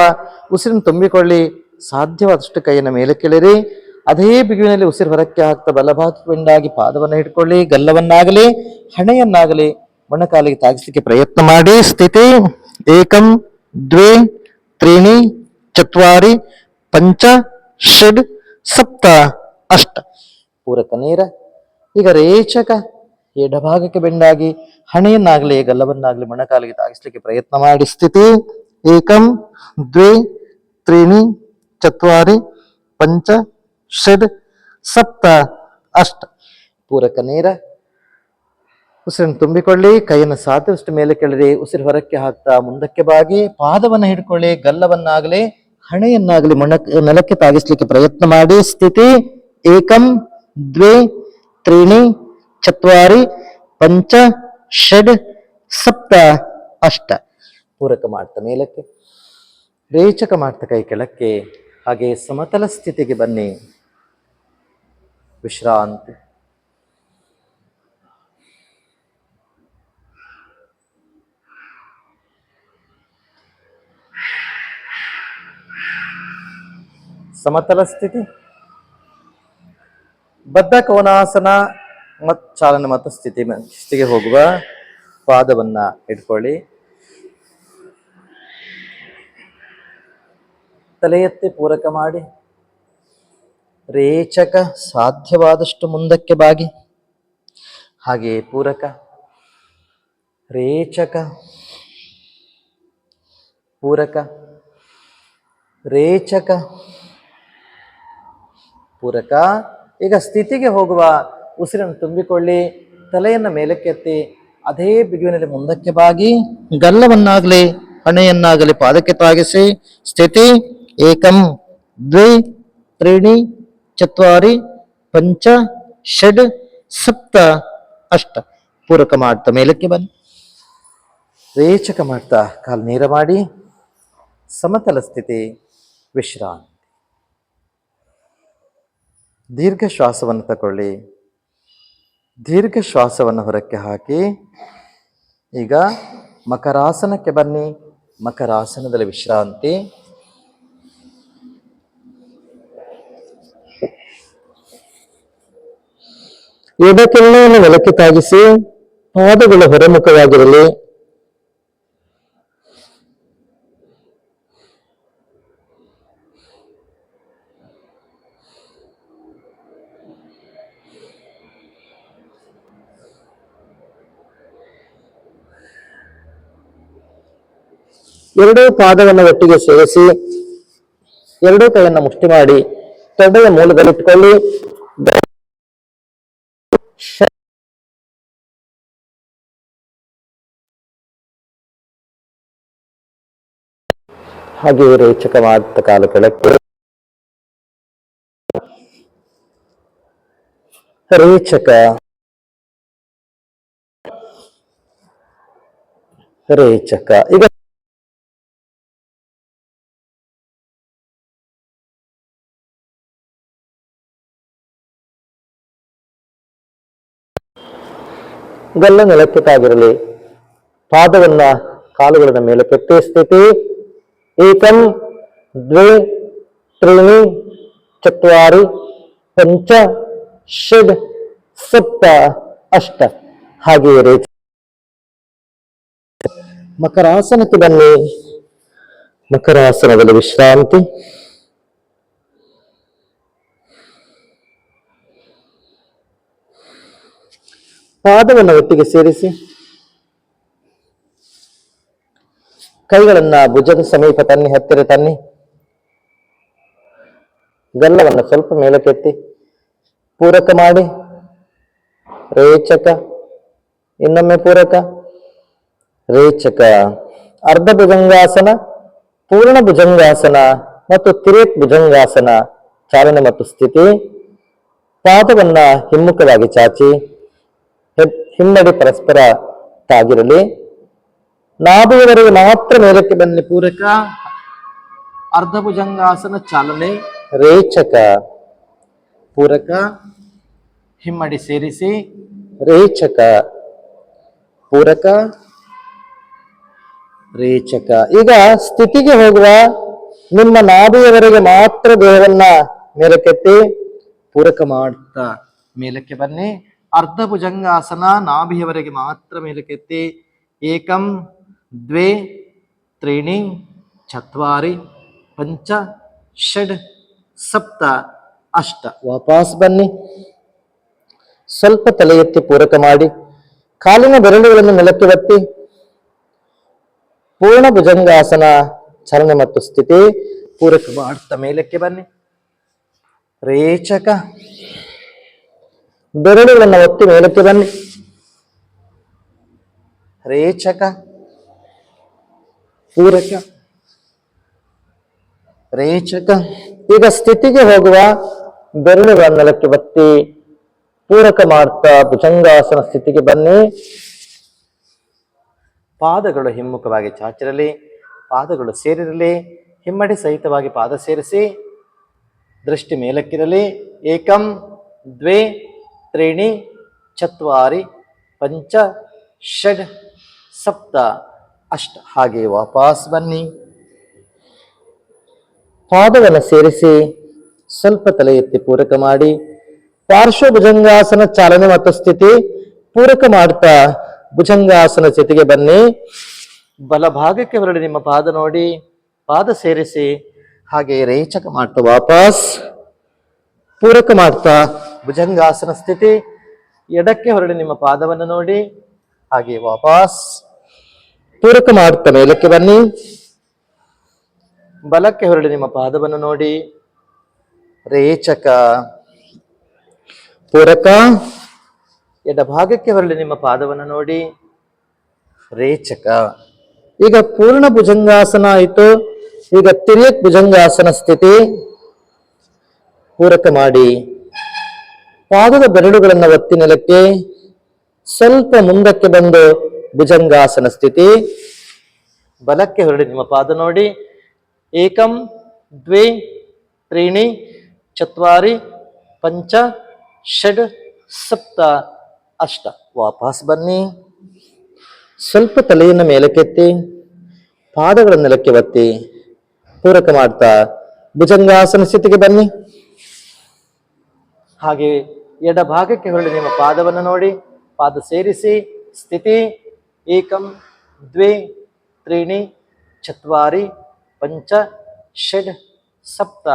Speaker 1: ಉಸಿರನ್ನು ತುಂಬಿಕೊಳ್ಳಿ. ಸಾಧ್ಯವಾದಷ್ಟು ಕೈಯನ್ನು ಮೇಲೆ ಕೆಳಿರಿ. ಅದೇ ಬಿಗುವಿನಲ್ಲಿ ಉಸಿರು ಹೊರಕ್ಕೆ ಹಾಕ್ತಾ ಬಲಭಾಗಕ್ಕೆ ಬೆಂಡಾಗಿ ಪಾದವನ್ನು ಹಿಡ್ಕೊಳ್ಳಿ. ಗಲ್ಲವನ್ನಾಗಲಿ ಹಣೆಯನ್ನಾಗಲಿ ಮೊಣಕಾಲಿಗೆ ತಾಗಿಸ್ಲಿಕ್ಕೆ ಪ್ರಯತ್ನ ಮಾಡಿ. ಸ್ಥಿತಿ ಏಕಂ ದ್ವೇ ತ್ರೀಣಿ ಚತ್ವಾರಿ ಪಂಚ ಷಡ್ ಸಪ್ತ ಅಷ್ಟ. ಪೂರಕ ನೇರ. ಈಗ ರೇಚಕ, ಎಡಭಾಗಕ್ಕೆ ಬೆಂಡಾಗಿ ಹಣೆಯನ್ನಾಗಲಿ ಗಲ್ಲವನ್ನಾಗಲಿ ಮೊಣಕಾಲಿಗೆ ತಾಗಿಸ್ಲಿಕ್ಕೆ ಪ್ರಯತ್ನ ಮಾಡಿ. ಸ್ಥಿತಿ ಏಕಂ ದ್ವೇ ತ್ರೀಣಿ ಚತ್ವಾರಿ ಪಂಚ ಷಡ್ ಸಪ್ತ ಅಷ್ಟ. ಪೂರಕ ನೇರ. ಉಸಿರನ್ನು ತುಂಬಿಕೊಳ್ಳಿ. ಕೈಯನ್ನು ಸಾಧ್ಯದಷ್ಟು ಮೇಲೆ ಕೆಳರಿ. ಉಸಿರು ಹೊರಕ್ಕೆ ಹಾಕ್ತಾ ಮುಂದಕ್ಕೆ ಬಾಗಿ ಪಾದವನ್ನು ಹಿಡ್ಕೊಳ್ಳಿ. ಗಲ್ಲವನ್ನಾಗಲಿ ಹಣೆಯನ್ನಾಗಲಿ ನೆಲಕ್ಕೆ ತಾಗಿಸ್ಲಿಕ್ಕೆ ಪ್ರಯತ್ನ ಮಾಡಿ. ಸ್ಥಿತಿ ಏಕಂ ದ್ವೇ ತ್ರೀಣಿ ಚತ್ವಾರಿ ಪಂಚ ಷಡ್ ಸಪ್ತ ಅಷ್ಟ. ಪೂರಕ ಮಾಡ್ತಾ ಮೇಲಕ್ಕೆ, ರೇಚಕ ಮಾಡ್ತಾ ಕೈ ಕೆಳಕ್ಕೆ, ಹಾಗೆ ಸಮತಲ ಸ್ಥಿತಿಗೆ ಬನ್ನಿ. ವಿಶ್ರಾಂತಿ. ಸಮತಲ ಸ್ಥಿತಿ. ಬದ್ಧ ಕೋನಾಸನ ಮತ್ತು ಚಾಲನೆ ಮತ್ತು ಸ್ಥಿತಿಗೆ ಹೋಗುವ. ಪಾದವನ್ನ ಇಟ್ಕೊಳ್ಳಿ. ತಲೆ ಎತ್ತಿ ಪೂರಕ ಮಾಡಿ. ರೇಚಕ ಸಾಧ್ಯವಾದಷ್ಟು ಮುಂದಕ್ಕೆ ಬಾಗಿ ಹಾಗೆಯೇ ಪೂರಕ, ರೇಚಕ, ಪೂರಕ, ರೇಚಕ, ಪೂರಕ. ಈಗ ಸ್ಥಿತಿಗೆ ಹೋಗುವ. ಉಸಿರನ್ನು ತುಂಬಿಕೊಳ್ಳಿ. ತಲೆಯನ್ನು ಮೇಲಕ್ಕೆತ್ತಿ ಅದೇ ಬಿಗುವಿನಲ್ಲಿ ಮುಂದಕ್ಕೆ ಬಾಗಿ ಗಲ್ಲವನ್ನಾಗಲಿ ಹಣೆಯನ್ನಾಗಲಿ ಪಾದಕ್ಕೆ ತಾಗಿಸಿ. ಸ್ಥಿತಿ ಏಕಂ ದ್ವೇ ತ್ರೀಣಿ ಚತ್ವಾರಿ ಪಂಚ ಷಡ್ ಸಪ್ತ ಅಷ್ಟ. ಪೂರಕ ಮಾಡ್ತಾ ಮೇಲಕ್ಕೆ ಬನ್ನಿ. ರೇಚಕ ಮಾಡ್ತಾ ಕಾಲು ನೇರ ಮಾಡಿ. ಸಮತಲ ಸ್ಥಿತಿ. ವಿಶ್ರಾಂತಿ. ದೀರ್ಘ ಶ್ವಾಸವನ್ನು ತಗೊಳ್ಳಿ. ದೀರ್ಘ ಶ್ವಾಸವನ್ನು ಹೊರಕ್ಕೆ ಹಾಕಿ. ಈಗ ಮಕರಾಸನಕ್ಕೆ ಬನ್ನಿ. ಮಕರಾಸನದಲ್ಲಿ ವಿಶ್ರಾಂತಿ. ಎಡಕೆನ್ನೆಯನ್ನು ನೆಲಕ್ಕೆ ತಾಗಿಸಿ ಪಾದಗಳು ಹೊರಮುಖವಾಗಿರಲಿ. ಎರಡೂ ಪಾದವನ್ನು ಒಟ್ಟಿಗೆ ಸೇರಿಸಿ ಎರಡೂ ಕೈಯನ್ನು ಮುಷ್ಟಿ ಮಾಡಿ ತೊಡೆಯ ಮೂಲದಲ್ಲಿಟ್ಕೊಳ್ಳಿ. ಹಾಗೆ ರೇಚಕ ಮಾಡ್ತಾ ಕಾಲು ಕೆಳಕ್ಕೆ, ರೇಚಕ ರೇಚಕ. ಈಗ ಗಲ್ಲ ನೆಲಕ್ಕೆ ತಾಗಿರಲಿ, ಪಾದವನ್ನ ಕಾಲುಗಳ ಮೇಲೆ ಕೆತ್ತೆ ಸ್ಥಿತಿ. ಏಕಂ ದ್ವೇ ತ್ರೀಣಿ ಚತ್ವಾರಿ ಪಂಚ ಷಡ್ ಸಪ್ತ ಅಷ್ಟ. ಹಾಗೆಯೇ ರೇಚಕ. ಮಕರಾಸನಕ್ಕೆ ಬನ್ನಿ. ಮಕರಾಸನದಲ್ಲಿ ವಿಶ್ರಾಂತಿ. ಪಾದವನ್ನು ಒಟ್ಟಿಗೆ ಸೇರಿಸಿ, ಕೈಗಳನ್ನ ಭುಜದ ಸಮೀಪ ತನ್ನಿ, ಹತ್ತಿರ ತನ್ನಿ. ಗಲ್ಲವನ್ನು ಸ್ವಲ್ಪ ಮೇಲಕ್ಕೆತ್ತಿ ಪೂರಕ ಮಾಡಿ. ರೇಚಕ, ಇನ್ನೊಮ್ಮೆ ಪೂರಕ, ರೇಚಕ. ಅರ್ಧ ಭುಜಂಗಾಸನ, ಪೂರ್ಣ ಭುಜಂಗಾಸನ ಮತ್ತು ತಿರೇಕ್ ಭುಜಂಗಾಸನ ಚಾಲನೆ ಮತ್ತು ಸ್ಥಿತಿ. ಪಾದವನ್ನ ಹಿಮ್ಮುಖವಾಗಿ ಚಾಚಿ, ಹಿಮ್ಮಡಿ ಪರಸ್ಪರ ತಾಗಿರಲಿ. ನಾಭಿಯವರೆಗೆ ಮಾತ್ರ ಮೇಲಕ್ಕೆ ಬನ್ನಿ. ಪೂರಕ, ಅರ್ಧ ಭುಜಂಗಾಸನ ಚಾಲನೆ, ರೇಚಕ, ಪೂರಕ, ಹಿಮ್ಮಡಿ ಸೇರಿಸಿ, ರೇಚಕ, ಪೂರಕ, ರೇಚಕ. ಈಗ ಸ್ಥಿತಿಗೆ ಹೋಗುವ ನಿಮ್ಮ ನಾಭಿಯವರೆಗೆ ಮಾತ್ರ ದೇಹವನ್ನ ಮೇಲಕ್ಕೆತ್ತಿ ಪೂರಕ ಮಾಡ್ತಾ ಮೇಲಕ್ಕೆ ಬನ್ನಿ. ಅರ್ಧ ಭುಜಂಗಾಸನ, ನಾಭಿಯವರೆಗೆ ಮಾತ್ರ ಮೇಲಕ್ಕೆತ್ತಿ. ಏಕಂ ದ್ವೇ ತ್ರೀಣಿ ಚತ್ವಾರಿ ಪಂಚ ಷಡ್ ಸಪ್ತ ಅಷ್ಟ. ವಾಪಸ್ ಬನ್ನಿ. ಸ್ವಲ್ಪ ತಲೆ ಎತ್ತಿ ಪೂರಕ ಮಾಡಿ, ಕಾಲಿನ ಬೆರಳುಗಳನ್ನು ನೆಲಕ್ಕೆ ಒತ್ತಿ. ಪೂರ್ಣ ಭುಜಂಗಾಸನ ಚಲನೆ ಮತ್ತು ಸ್ಥಿತಿ. ಪೂರಕ ಮಾಡ್ತಾ ಮೇಲಕ್ಕೆ ಬನ್ನಿ. ರೇಚಕ, ಬೆರಳುಗಳನ್ನು ಒತ್ತಿ ಮೇಲಕ್ಕೆ ಬನ್ನಿ. ರೇಚಕ, ಪೂರಕ, ರೇಚಕ. ಈಗ ಸ್ಥಿತಿಗೆ ಹೋಗುವ ಬೆರಳುಗಳ ನೆಲಕ್ಕೆ ಒತ್ತಿ ಪೂರಕ ಮಾಡ್ತಾ ಭುಜಂಗಾಸನ ಸ್ಥಿತಿಗೆ ಬನ್ನಿ. ಪಾದಗಳು ಹಿಮ್ಮುಖವಾಗಿ ಚಾಚಿರಲಿ, ಪಾದಗಳು ಸೇರಿರಲಿ. ಹಿಮ್ಮಡಿ ಸಹಿತವಾಗಿ ಪಾದ ಸೇರಿಸಿ, ದೃಷ್ಟಿ ಮೇಲಕ್ಕಿರಲಿ. ಏಕಂ ದ್ವೇ ತ್ರೀಣಿ ಚತ್ವಾರಿ ಪಂಚ ಷಡ್ ಸಪ್ತ ಅಷ್ಟ. ಹಾಗೆ ವಾಪಸ್ ಬನ್ನಿ. ಪಾದವನ್ನು ಸೇರಿಸಿ ಸ್ವಲ್ಪ ತಲೆ ಎತ್ತಿ ಪೂರಕ ಮಾಡಿ. ಪಾರ್ಶ್ವ ಭುಜಂಗಾಸನ ಚಾಲನೆ ಮತ್ತು ಸ್ಥಿತಿ. ಪೂರಕ ಮಾಡ್ತಾ ಭುಜಂಗಾಸನ ಸ್ಥಿತಿಗೆ ಬನ್ನಿ. ಬಲಭಾಗಕ್ಕೆ ಹೊರಡಿ ನಿಮ್ಮ ಪಾದ ನೋಡಿ, ಪಾದ ಸೇರಿಸಿ. ಹಾಗೆ ರೇಚಕ ಮಾಡ್ತಾ ವಾಪಸ್ ಪೂರಕ ಮಾಡ್ತಾ ಭುಜಂಗಾಸನ ಸ್ಥಿತಿ. ಎಡಕ್ಕೆ ಹೊರಡಿ ನಿಮ್ಮ ಪಾದವನ್ನು ನೋಡಿ, ಹಾಗೆ ವಾಪಸ್ ಪೂರಕ ಮಾಡ್ತಾ ಮೇಲಕ್ಕೆ ಬನ್ನಿ. ಬಲಕ್ಕೆ ಹೊರಡಿ ನಿಮ್ಮ ಪಾದವನ್ನು ನೋಡಿ, ರೇಚಕ, ಪೂರಕ. ಎಡಭಾಗಕ್ಕೆ ಹೊರಳಿ ನಿಮ್ಮ ಪಾದವನ್ನು ನೋಡಿ, ರೇಚಕ. ಈಗ ಪೂರ್ಣ ಭುಜಂಗಾಸನ ಆಯಿತು. ಈಗ ತಿರ್ಯಕ್ ಭುಜಂಗಾಸನ ಸ್ಥಿತಿ. ಪೂರಕ ಮಾಡಿ ಪಾದದ ಬೆರಳುಗಳನ್ನು ಒತ್ತಿ ನೆಲಕ್ಕೆ ಸ್ವಲ್ಪ ಮುಂದಕ್ಕೆ ಬಂದು ಭುಜಂಗಾಸನ ಸ್ಥಿತಿ. ಬಲಕ್ಕೆ ಹೊರಡಿ ನಿಮ್ಮ ಪಾದ ನೋಡಿ. ಏಕಂ ದ್ವೇ ತ್ರೀಣಿ ಚತ್ವಾರಿ ಪಂಚ ಷಡ್ ಸಪ್ತ ಅಷ್ಟ. ವಾಪಸ್ ಬನ್ನಿ. ಸ್ವಲ್ಪ ತಲೆಯನ್ನು ಮೇಲಕ್ಕೆತ್ತಿ ಪಾದಗಳ ನೆಲಕ್ಕೆ ಒತ್ತಿ ಪೂರಕ ಮಾಡ್ತಾ ಭುಜಂಗಾಸನ ಸ್ಥಿತಿಗೆ ಬನ್ನಿ. ಹಾಗೆ ಎಡಭಾಗಕ್ಕೆ ಹೊರಳಿ ನಿಮ್ಮ ಪಾದವನ್ನು ನೋಡಿ, ಪಾದ ಸೇರಿಸಿ ಸ್ಥಿತಿ. ಏಕಂ ದ್ವೇ ತ್ರೀಣಿ ಚತ್ವಾರಿ ಪಂಚ ಷಡ್ ಸಪ್ತ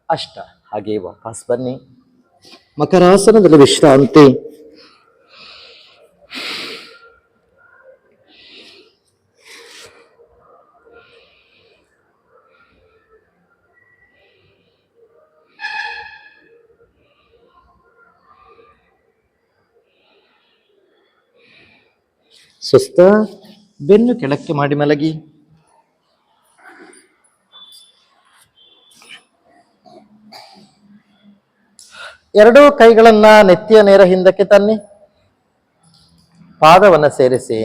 Speaker 1: ಅಷ್ಟ. ಹಾಗೆ ವಾಪಸ್ ಬನ್ನಿ. ಮಕರಾಸನದಲ್ಲಿ ವಿಶ್ರಾಂತಿ. ಸುಸ್ತ, ಬೆನ್ನು ಕೆಳಕ್ಕೆ ಮಾಡಿ ಮಲಗಿ. ಎರಡೂ ಕೈಗಳನ್ನ ನೆತ್ತಿಯ ನೇರ ಹಿಂದಕ್ಕೆ ತನ್ನಿ, ಪಾದವನ್ನು ಸೇರಿಸಿ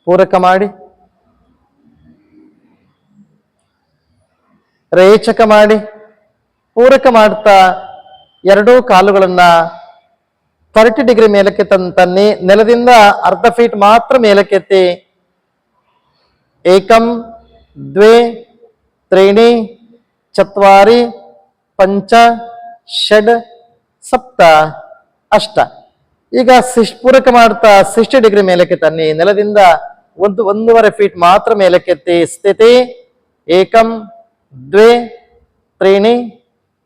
Speaker 1: ಪೂರಕ ಮಾಡಿ, ರೇಚಕ ಮಾಡಿ, ಪೂರಕ ಮಾಡ್ತಾ ಎರಡೂ ಕಾಲುಗಳನ್ನ 30 ಡಿಗ್ರಿ ಮೇಲಕ್ಕೆ ತನ್ನಿ. ನೆಲದಿಂದ ಅರ್ಧ ಫೀಟ್ ಮಾತ್ರ ಮೇಲಕ್ಕೆತ್ತಿ. ಏಕಂ ದ್ವೇ ತ್ರೀಣಿ ಚತ್ವಾರಿ ಪಂಚ ಷಡ್ ಸಪ್ತ ಅಷ್ಟ. ಈಗ ಪೂರಕ ಮಾಡ್ತಾ 60 ಡಿಗ್ರಿ ಮೇಲಕ್ಕೆ ತನ್ನಿ. ನೆಲದಿಂದ 1.5 ಫೀಟ್ ಮಾತ್ರ ಮೇಲಕ್ಕೆತ್ತಿ. ಸ್ಥಿತಿ ಏಕಂ ದ್ವೇ ತ್ರೀಣಿ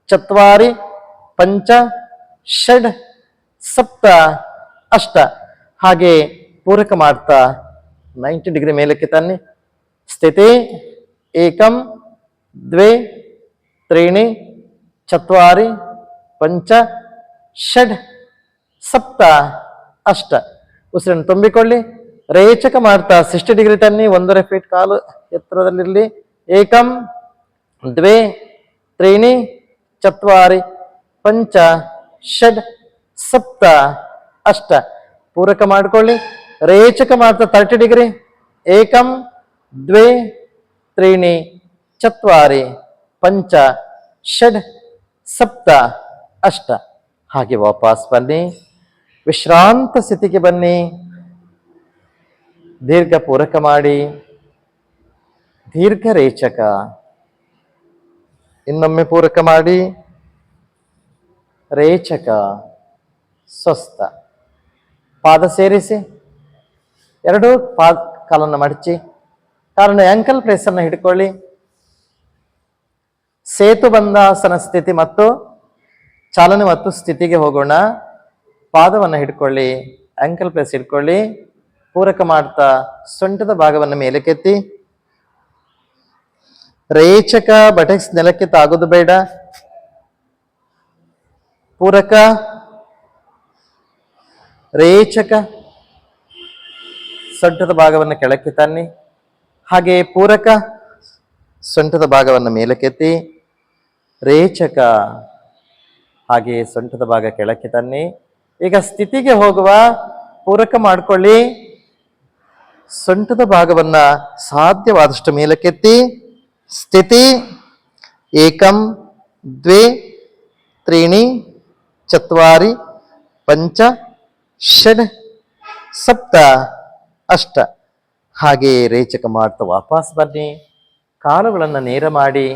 Speaker 1: ಚತ್ವಾರಿ ಪಂಚ ಷಡ್ ಸಪ್ತ ಅಷ್ಟ. ಹಾಗೆ ಪೂರಕ ಮಾಡ್ತಾ 90 ಡಿಗ್ರಿ ಮೇಲಕ್ಕೆ ತನ್ನಿ. ಸ್ಥಿತಿ ಏಕಂ ದ್ವೇ ತ್ರೀಣಿ ಚತ್ವಾರಿ ಪಂಚ ಷಡ್ ಸಪ್ತ ಅಷ್ಟ. ಉಸಿರನ್ನು ತುಂಬಿಕೊಳ್ಳಿ. ರೇಚಕ ಮಾಡ್ತಾ 60 ಡಿಗ್ರಿ ತನ್ನಿ. 1.5 ಫೀಟ್ ಕಾಲು ಎತ್ತರದಲ್ಲಿರಲಿ. ಏಕಂ ದ್ವೇ ತ್ರೀಣಿ ಚತ್ವಾರಿ ಪಂಚ ಷಡ್ ಸಪ್ತ ಅಷ್ಟ. ಪೂರಕ ಮಾಡಿಕೊಳ್ಳಿ. ರೇಚಕ ಮಾಡ್ತಾ 30 ಡಿಗ್ರಿ. ಏಕಂ ದ್ವೇ ತ್ರೀಣಿ ಚತ್ವಾರಿ ಪಂಚ ಷಡ್ ಸಪ್ತ ಅಷ್ಟ. ಹಾಗೆ ವಾಪಸ್ ಬನ್ನಿ, ವಿಶ್ರಾಂತ ಸ್ಥಿತಿಗೆ ಬನ್ನಿ. ದೀರ್ಘ ಪೂರಕ ಮಾಡಿ, ದೀರ್ಘ ರೇಚಕ. ಇನ್ನೊಮ್ಮೆ ಪೂರಕ ಮಾಡಿ, ರೇಚಕ. ಸ್ವಸ್ಥ. ಪಾದ ಸೇರಿಸಿ, ಎರಡು ಕಾಲನ್ನು ಮಡಚಿ, ಕಾರಣ ಆಂಕಲ್ ಪ್ರೆಸ್ ಅನ್ನು ಹಿಡ್ಕೊಳ್ಳಿ. ಸೇತು ಬಂಧಾಸನ ಸ್ಥಿತಿ ಮತ್ತು ಚಾಲನೆ ಮತ್ತು ಸ್ಥಿತಿಗೆ ಹೋಗೋಣ. ಪಾದವನ್ನು ಹಿಡ್ಕೊಳ್ಳಿ, ಆಂಕಲ್ ಪ್ರೆಸ್ ಹಿಡ್ಕೊಳ್ಳಿ. ಪೂರಕ ಮಾಡ್ತಾ ಸೊಂಟದ ಭಾಗವನ್ನು ಮೇಲಕ್ಕೆತ್ತಿ. ರೇಚಕ, ಬಟೆಕ್ಸ್ ನೆಲಕ್ಕೆ ತಾಗೋದು ಬೇಡ. ಪೂರಕ, ರೇಚಕ, ಸೊಂಟದ ಭಾಗವನ್ನು ಕೆಳಕ್ಕೆ ತನ್ನಿ. ಹಾಗೆ ಪೂರಕ, ಸೊಂಟದ ಭಾಗವನ್ನು ಮೇಲಕ್ಕೆತ್ತಿ. ರೇಚಕ, ಹಾಗೆ ಸೊಂಟದ ಭಾಗ ಕೆಳಕ್ಕೆ ತನ್ನಿ. ಈಗ ಸ್ಥಿತಿಗೆ ಹೋಗುವ. ಪೂರಕ ಮಾಡಿಕೊಳ್ಳಿ. ಸೊಂಟದ ಭಾಗವನ್ನ ಸಾಧ್ಯವಾದಷ್ಟು ಮೇಲಕ್ಕೆತ್ತಿ. ಸ್ಥಿತಿ ಏಕಂ ದ್ವೇ ತ್ರೀಣಿ ಚತ್ವಾರಿ ಪಂಚ ಷಡ್ ಸಪ್ತ ಅಷ್ಟ. ಹಾಗೆ ರೇಚಕ ಮಾಡ್ತಾ ವಾಪಸ್ ಬನ್ನಿ. ಕಾಲುಗಳನ್ನು ನೇರ ಮಾಡಿ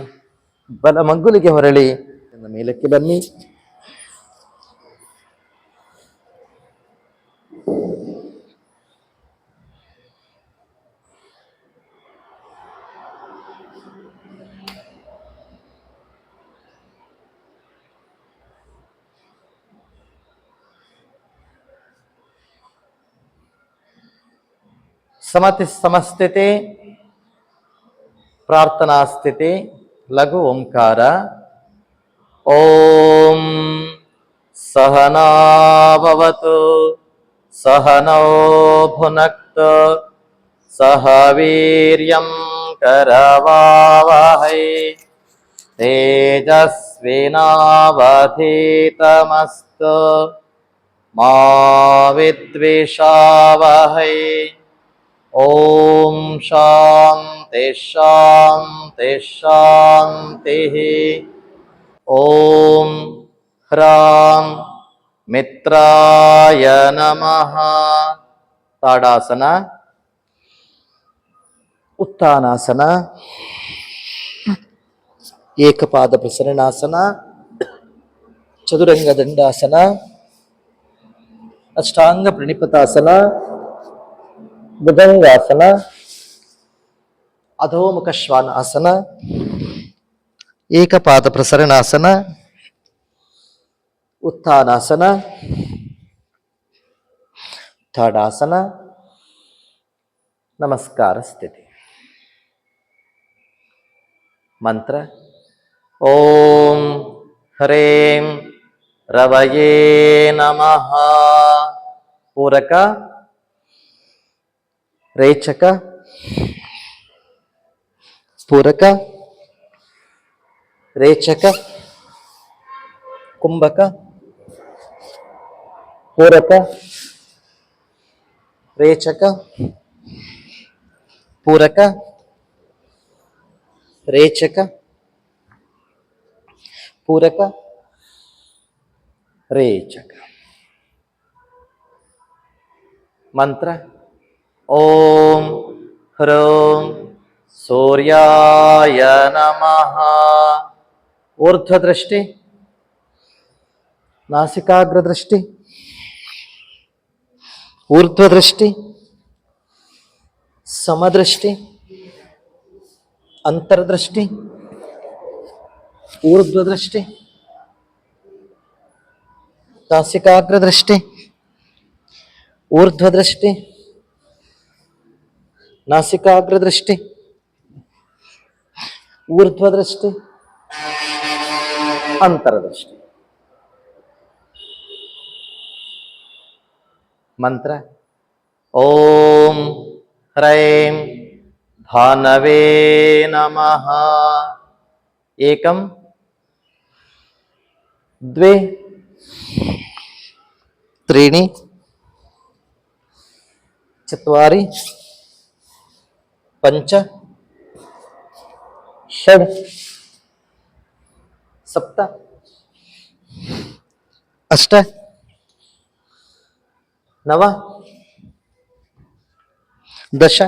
Speaker 1: ಬಲ ಮಗ್ಗುಲಿಗೆ ಹೊರಳಿ ಮೇಲಕ್ಕೆ ಬನ್ನಿ. ಸಮಸ್ಥಿತಿ, ಪ್ರಾರ್ಥನಾ ಸ್ಥಿತಿ, ಲಘು ಓಂಕಾರ. ಓಂ ಸಹನಾಭವತು ಸಹನೋ ಭುನಕ್ತು ಸಹ ವೀರ್ಯಂ ಕರವಾವಹೈ ತೇಜಸ್ವಿನಾವಧೀತಮಸ್ತು ಮಾ ವಿದ್ವಿಷಾವಹೈ. ಓಂ ಶಾಂತಿ ಶಾಂತಿ ಶಾಂತಿ. ಓಂ ಹ್ರಾಂ ಮಿತ್ರಾಯ ನಮಃ. ತಾಡಾಸನ, ಉತ್ಥಾನಾಸನ, ಏಕಪಾದ ಪ್ರಸರಣಾಸನ, ಚದುರಂಗ ದಂಡಾಸನ, ಅಷ್ಟಾಂಗ ಪ್ರಣಿಪತಾಸನ, ಭುಜಂಗಾಸನ, ಅಧೋಮುಖ ಶ್ವಾನಾಸನ, ಏಕಪಾದ ಪ್ರಸರಣಾಸನ, ಉತ್ಥಾನಾಸನ, ತಾಡಾಸನ, ನಮಸ್ಕಾರ ಸ್ಥಿತಿ. ಮಂತ್ರ ಓಂ ಹ್ರೇಂ ರವಯೇ ನಮಃ. ಪೂರಕ, ರೇಚಕ, ಪೂರಕ, ರೇಚಕ, ಕುಂಭಕ, ಪೂರಕ, ರೇಚಕ, ಪೂರಕ, ರೇಚಕ, ಪೂರಕ, ರೇಚಕ. ಮಂತ್ರ ಓಂ ಹ್ರೌಂ ಸೂರ್ಯಾಯ ನಮಃ. ಊರ್ಧ್ವದೃಷ್ಟಿ, ನಾಸಿಕಾಗ್ರದೃಷ್ಟಿ, ಊರ್ಧ್ವದೃಷ್ಟಿ, ಸಮದೃಷ್ಟಿ, ಅಂತರ್ದೃಷ್ಟಿ, ಊರ್ಧ್ವದೃಷ್ಟಿ, ನಾಸಿಕಾಗ್ರದೃಷ್ಟಿ, ಊರ್ಧ್ವದೃಷ್ಟಿ, ನಾಸಿಕಾಗ್ರದೃಷ್ಟಿ, ಊರ್ಧ್ವದೃಷ್ಟಿ, ಅಂತರದೃಷ್ಟಿ. ಮಂತ್ರ ಓಂ ಹ್ರೈಂ ಭಾನವೇ ನಮಃ. ಏಕಂ ದ್ವೇ ತ್ರೀಣಿ ಚತ್ವಾರಿ ಪಂಚ ಷಡ್ ಸಪ್ತ ಅಷ್ಟ ನವ ದಶ.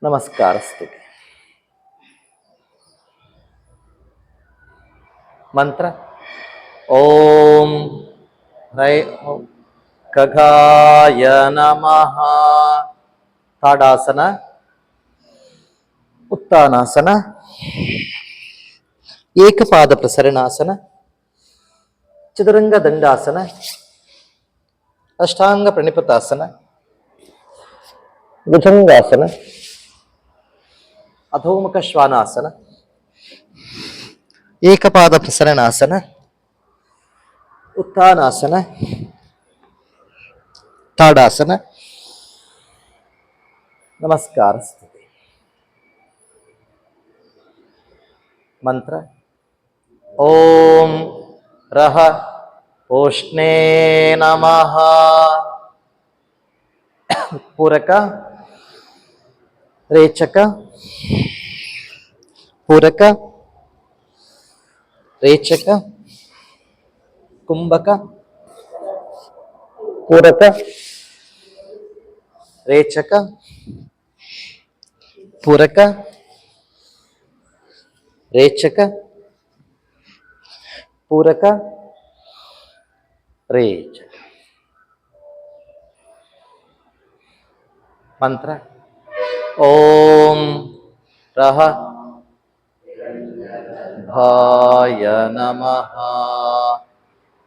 Speaker 1: ನಮಸ್ಕಾರಸ್ತು. ಮಂತ್ರ ಓಂ ಹ್ರೈ ಖಗಾಯ ನಮಃ. ತಾಡಾಸನ, ಉತ್ತಾನಾಸನ, ಏಕಪಾದ ಪ್ರಸರಣಾಸನ, ಚದುರಂಗ ದಂಡಾಸನ, ಅಷ್ಟಾಂಗ ಪ್ರಣಿಪತಾಸನ, ಭುಜಂಗಾಸನ, ಅಧೋಮುಖ ಶ್ವಾನಾಸನ, ಏಕಪಾದ ಪ್ರಸರಣಾಸನ, ಉತ್ಥಾನಾಸನ, ತಾಡಾಸನ. ನಮಸ್ಕಾರ ಸ್ಥಿತಿ. ಮಂತ್ರ ಓಂ ರಹ ಓಷ್ಣೇ ನಮಃ. ಪೂರಕ, ರೇಚಕ, ಪೂರಕ, ರೇಚಕ, ಕುಂಭಕ, ಪೂರಕ, ರೇಚಕ, ಪೂರಕ, ರೇಚಕ, ಪೂರಕ, ರೇಚಕ. ಮಂತ್ರ ಓಂ ರಹ ಭಾಯ ನಮಃ.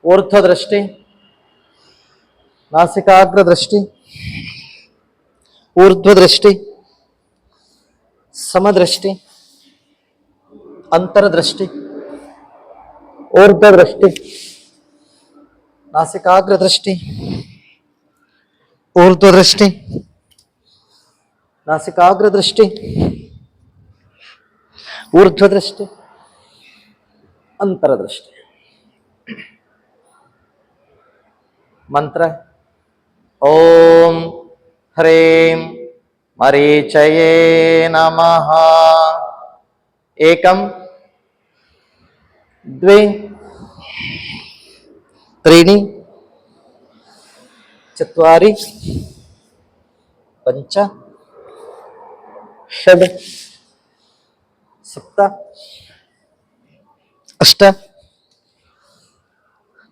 Speaker 1: ಊರ್ಧ್ವದೃಷ್ಟಿ, ನಾಸಿಕಾಗ್ರದೃಷ್ಟಿ, ಊರ್ಧ್ವದೃಷ್ಟಿ, ಸಮದೃಷ್ಟಿ, ಅಂತರದೃಷ್ಟಿ, ಊರ್ಧ್ವದೃಷ್ಟಿ, ನಾಸಿಕಾಗ್ರದೃಷ್ಟಿ, ಊರ್ಧ್ವದೃಷ್ಟಿ, ನಾಸಿಕಾಗ್ರದೃಷ್ಟಿ, ಊರ್ಧ್ವದೃಷ್ಟಿ, ಅಂತರದೃಷ್ಟಿ. ಮಂತ್ರ ಓಂ ಹ್ರೀಂ ಮರೀಚಯೇ ನಮಃ. ಏಕಂ ದ್ವೇ ತ್ರೀಣಿ ಚತ್ವಾರಿ ಪಂಚ ಷಡ್ ಸಪ್ತ ಅಷ್ಟ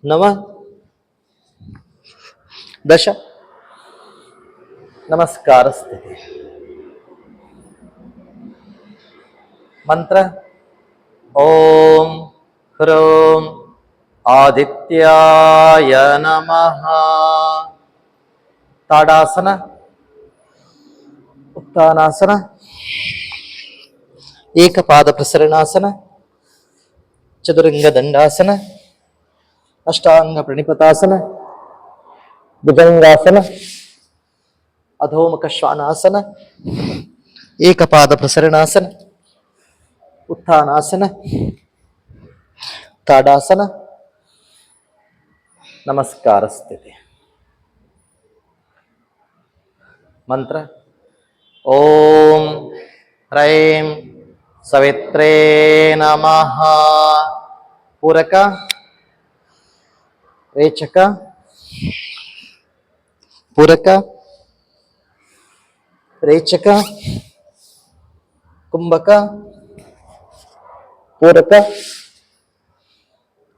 Speaker 1: ನವ ದಶ. ನಮಸ್ಕಾರ ಸ್ಥಿತಿ. ಮಂತ್ರ ಓಂ ಹ್ರೌಂ ಆದಿತ್ಯಾಯ ನಮಃ. ತಾಡಾಸನ, ಉತ್ಥಾನಾಸನ, ಏಕಪಾದ ಪ್ರಸರಣಾಸನ, ಚದುರಂಗ ದಂಡಾಸನ, ಅಷ್ಟಾಂಗ ಪ್ರಣಿಪತಾಸನ, ಭುಜಂಗಾಸನ, ಅಧೋಮುಖ ಶ್ವಾನಾಸನ, ಏಕಪಾದ ಪ್ರಸರಣಾಸನ, ಉತ್ಥಾನಾಸನ, ತಾಡಾಸನ, ನಮಸ್ಕಾರ ಸ್ಥಿತಿ. ಮಂತ್ರ ಓಂ ಹ್ರೈಂ ಸವಿತ್ರೇ ನಮಃ. ಪೂರಕ, ರೇಚಕ, ಪೂರಕ, ರೇಚಕ, ಕುಂಭಕ, ಪೂರಕ,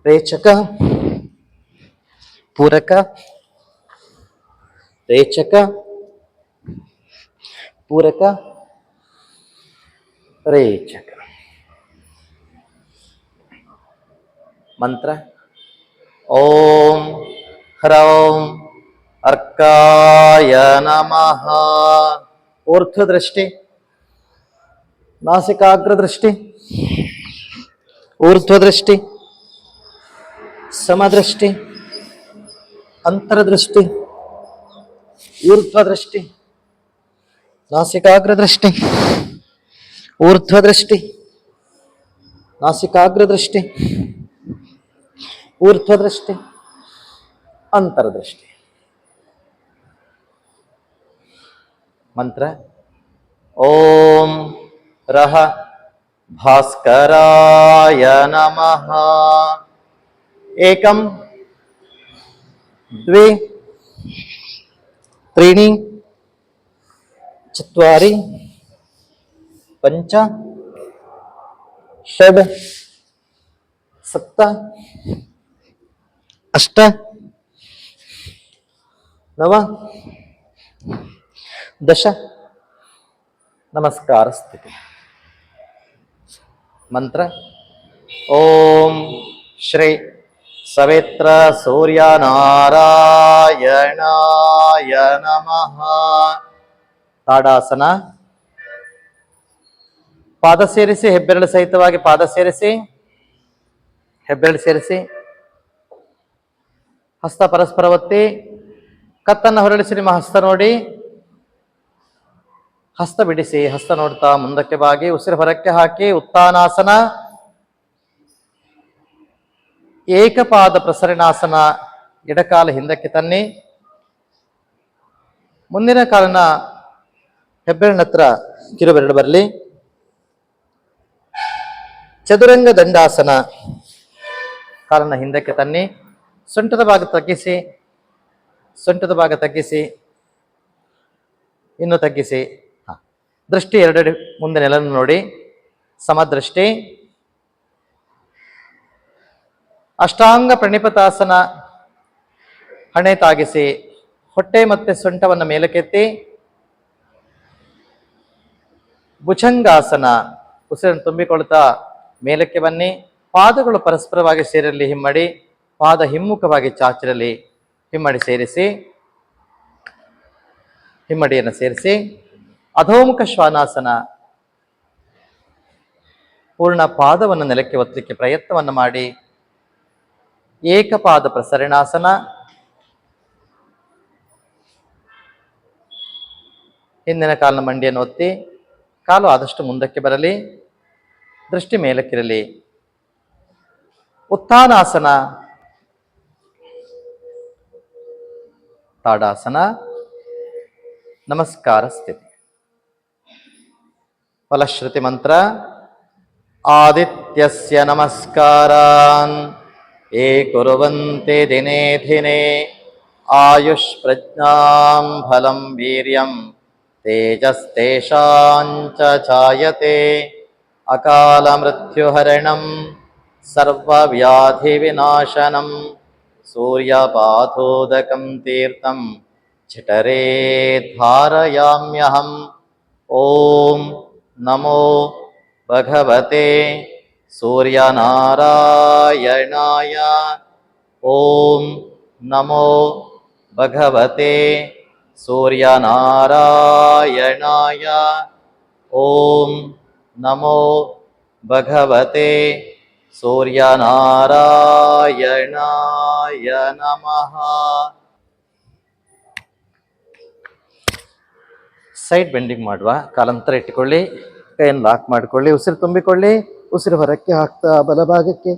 Speaker 1: ರೇಚಕ, ಪೂರಕ, ರೇಚಕ, ಪೂರಕ, ರೇಚಕ. ಮಂತ್ರ ಓಂ ಹ್ರೌಂ ಅರ್ಕಾಯ ನಮಃ. ಊರ್ಧ್ವದೃಷ್ಟಿ, ನಾಸಿಕಾಗ್ರದೃಷ್ಟಿ, ಊರ್ಧ್ವದೃಷ್ಟಿ, ಸಮದೃಷ್ಟಿ, ಅಂತರದೃಷ್ಟಿ, ಊರ್ಧ್ವದೃಷ್ಟಿ, ನಾಸಿಕಾಗ್ರದೃಷ್ಟಿ, ಊರ್ಧ್ವದೃಷ್ಟಿ, ನಾಸಿಕಾಗ್ರದೃಷ್ಟಿ, ಊರ್ಧ್ವದೃಷ್ಟಿ, ಅಂತರದೃಷ್ಟಿ. ಮಂತ್ರ ಓಂ ರಹ ಭಾಸ್ಕರಾಯ ನಮಃ. ಏಕಂ ದ್ವೇ ತ್ರೀಣಿ ಚತ್ವಾರಿ ಪಂಚ ಷಡ್ ಸಪ್ತ ಅಷ್ಟ ನವ ದಶ. ನಮಸ್ಕಾರ ಸ್ಥಿತಿ. ಮಂತ್ರ ಓಂ ಶ್ರೀ ಸವಿತ್ರ ಸೂರ್ಯನಾರಾಯಣಾಯ ನಮಃ. ತಾಡಾಸನ. ಪಾದ ಸೇರಿಸಿ, ಹೆಬ್ಬೆರಳು ಸಹಿತವಾಗಿ ಪಾದ ಸೇರಿಸಿ, ಹೆಬ್ಬೆರಳು ಸೇರಿಸಿ, ಹಸ್ತ ಪರಸ್ಪರ ಒತ್ತಿ, ಕತ್ತನ್ನು ಹೊರಳಿಸಿ ನಿಮ್ಮ ಹಸ್ತ ನೋಡಿ, ಹಸ್ತ ಬಿಡಿಸಿ, ಹಸ್ತ ನೋಡ್ತಾ ಮುಂದಕ್ಕೆ ಬಾಗಿ, ಉಸಿರು ಹೊರಕ್ಕೆ ಹಾಕಿ, ಉತ್ಥಾನಾಸನ, ಏಕಪಾದ ಪ್ರಸರಣಾಸನ. ಎಡಕಾಲ ಹಿಂದಕ್ಕೆ ತನ್ನಿ, ಮುಂದಿನ ಕಾಲನ ಹೆಬ್ಬೆರಳಿನ ಹತ್ರ ಕಿರುಬೆರಳು ಬರಲಿ. ಚದುರಂಗ ದಂಡಾಸನ. ಕಾಲನ ಹಿಂದಕ್ಕೆ ತನ್ನಿ, ಸೊಂಟದ ಭಾಗ ತಗ್ಗಿಸಿ, ಸೊಂಟದ ಭಾಗ ತಗ್ಗಿಸಿ, ಇನ್ನು ತಗ್ಗಿಸಿ. ದೃಷ್ಟಿ ಎರಡೆಡೆ ಮುಂದೆ ನೆಲನ್ನು ನೋಡಿ, ಸಮದೃಷ್ಟಿ. ಅಷ್ಟಾಂಗ ಪ್ರಣಿಪತಾಸನ. ಹಣೆ ತಾಗಿಸಿ, ಹೊಟ್ಟೆ ಮತ್ತೆ ಸೊಂಟವನ್ನು ಮೇಲಕ್ಕೆತ್ತಿ. ಭುಜಂಗಾಸನ. ಉಸಿರನ್ನು ತುಂಬಿಕೊಳ್ತಾ ಮೇಲಕ್ಕೆ ಬನ್ನಿ. ಪಾದಗಳು ಪರಸ್ಪರವಾಗಿ ಸೇರಿರಲಿ, ಹಿಮ್ಮಡಿ. ಪಾದ ಹಿಮ್ಮುಖವಾಗಿ ಚಾಚಿರಲಿ, ಹಿಮ್ಮಡಿ ಸೇರಿಸಿ, ಹಿಮ್ಮಡಿಯನ್ನು ಸೇರಿಸಿ. ಅಧೋಮುಖ ಶ್ವಾನಾಸನ. ಪೂರ್ಣ ಪಾದವನ್ನು ನೆಲಕ್ಕೆ ಒತ್ತಲಿಕ್ಕೆ ಪ್ರಯತ್ನವನ್ನು ಮಾಡಿ. ಏಕಪಾದ ಪ್ರಸರಣಾಸನ. ಹಿಂದಿನ ಕಾಲಿನ ಮಂಡಿಯನ್ನು ಒತ್ತಿ, ಕಾಲು ಆದಷ್ಟು ಮುಂದಕ್ಕೆ ಬರಲಿ, ದೃಷ್ಟಿ ಮೇಲಕ್ಕಿರಲಿ. ಉತ್ಥಾನಾಸನ. ತಾಡಾಸನ, ನಮಸ್ಕಾರ ಸ್ಥಿತಿ. ಫಲಶ್ರುತಿ ಮಂತ್ರ ಆದಿತ್ಯಸ್ಯ ನಮಸ್ಕಾರಾನ್ ಯೇ ಕುರ್ವಂತೆ ದಿನೇ ದಿನೇ ಆಯುಷ್ ಪ್ರಜ್ಞಾಂ ಫಲಂ ವೀರ್ಯಂ ತೇಜಸ್ತೇಷಾಂಚ ಜಾಯತೆ. ಅಕಾಲ ಮೃತ್ಯುಹರಣಂ ಸರ್ವವ್ಯಾಧಿ ವಿನಾಶನಂ ಸೂರ್ಯಪಾಥೋದಕಂ ತೀರ್ಥಂ ಚಿಟರೇ ಧಾರಯಾಮ್ಯಹಂ. ಓಂ ನಮೋ ಭಗವತೆ ಸೂರ್ಯನಾರಾಯಣಾಯ. ಓಂ ನಮೋ ಭಗವತೆ ಸೂರ್ಯನಾರಾಯಣಾಯ. ಓಂ ನಮೋ ಭಗವತೆ ಸೂರ್ಯನಾರಾಯಣಾಯ ನಮಃ. ಸೈಡ್ ಬೆಂಡಿಂಗ್ ಮಾಡುವ. ಕಾಲಂತರ ಇಟ್ಟುಕೊಳ್ಳಿ. ಕೈಯನ್ನು ಲಾಕ್ ಮಾಡಿಕೊಳ್ಳಿ. ಉಸಿರು ತುಂಬಿಕೊಳ್ಳಿ. ಉಸಿರು ಹೊರಕ್ಕೆ ಹಾಕ್ತಾ ಬಲಭಾಗಕ್ಕೆ,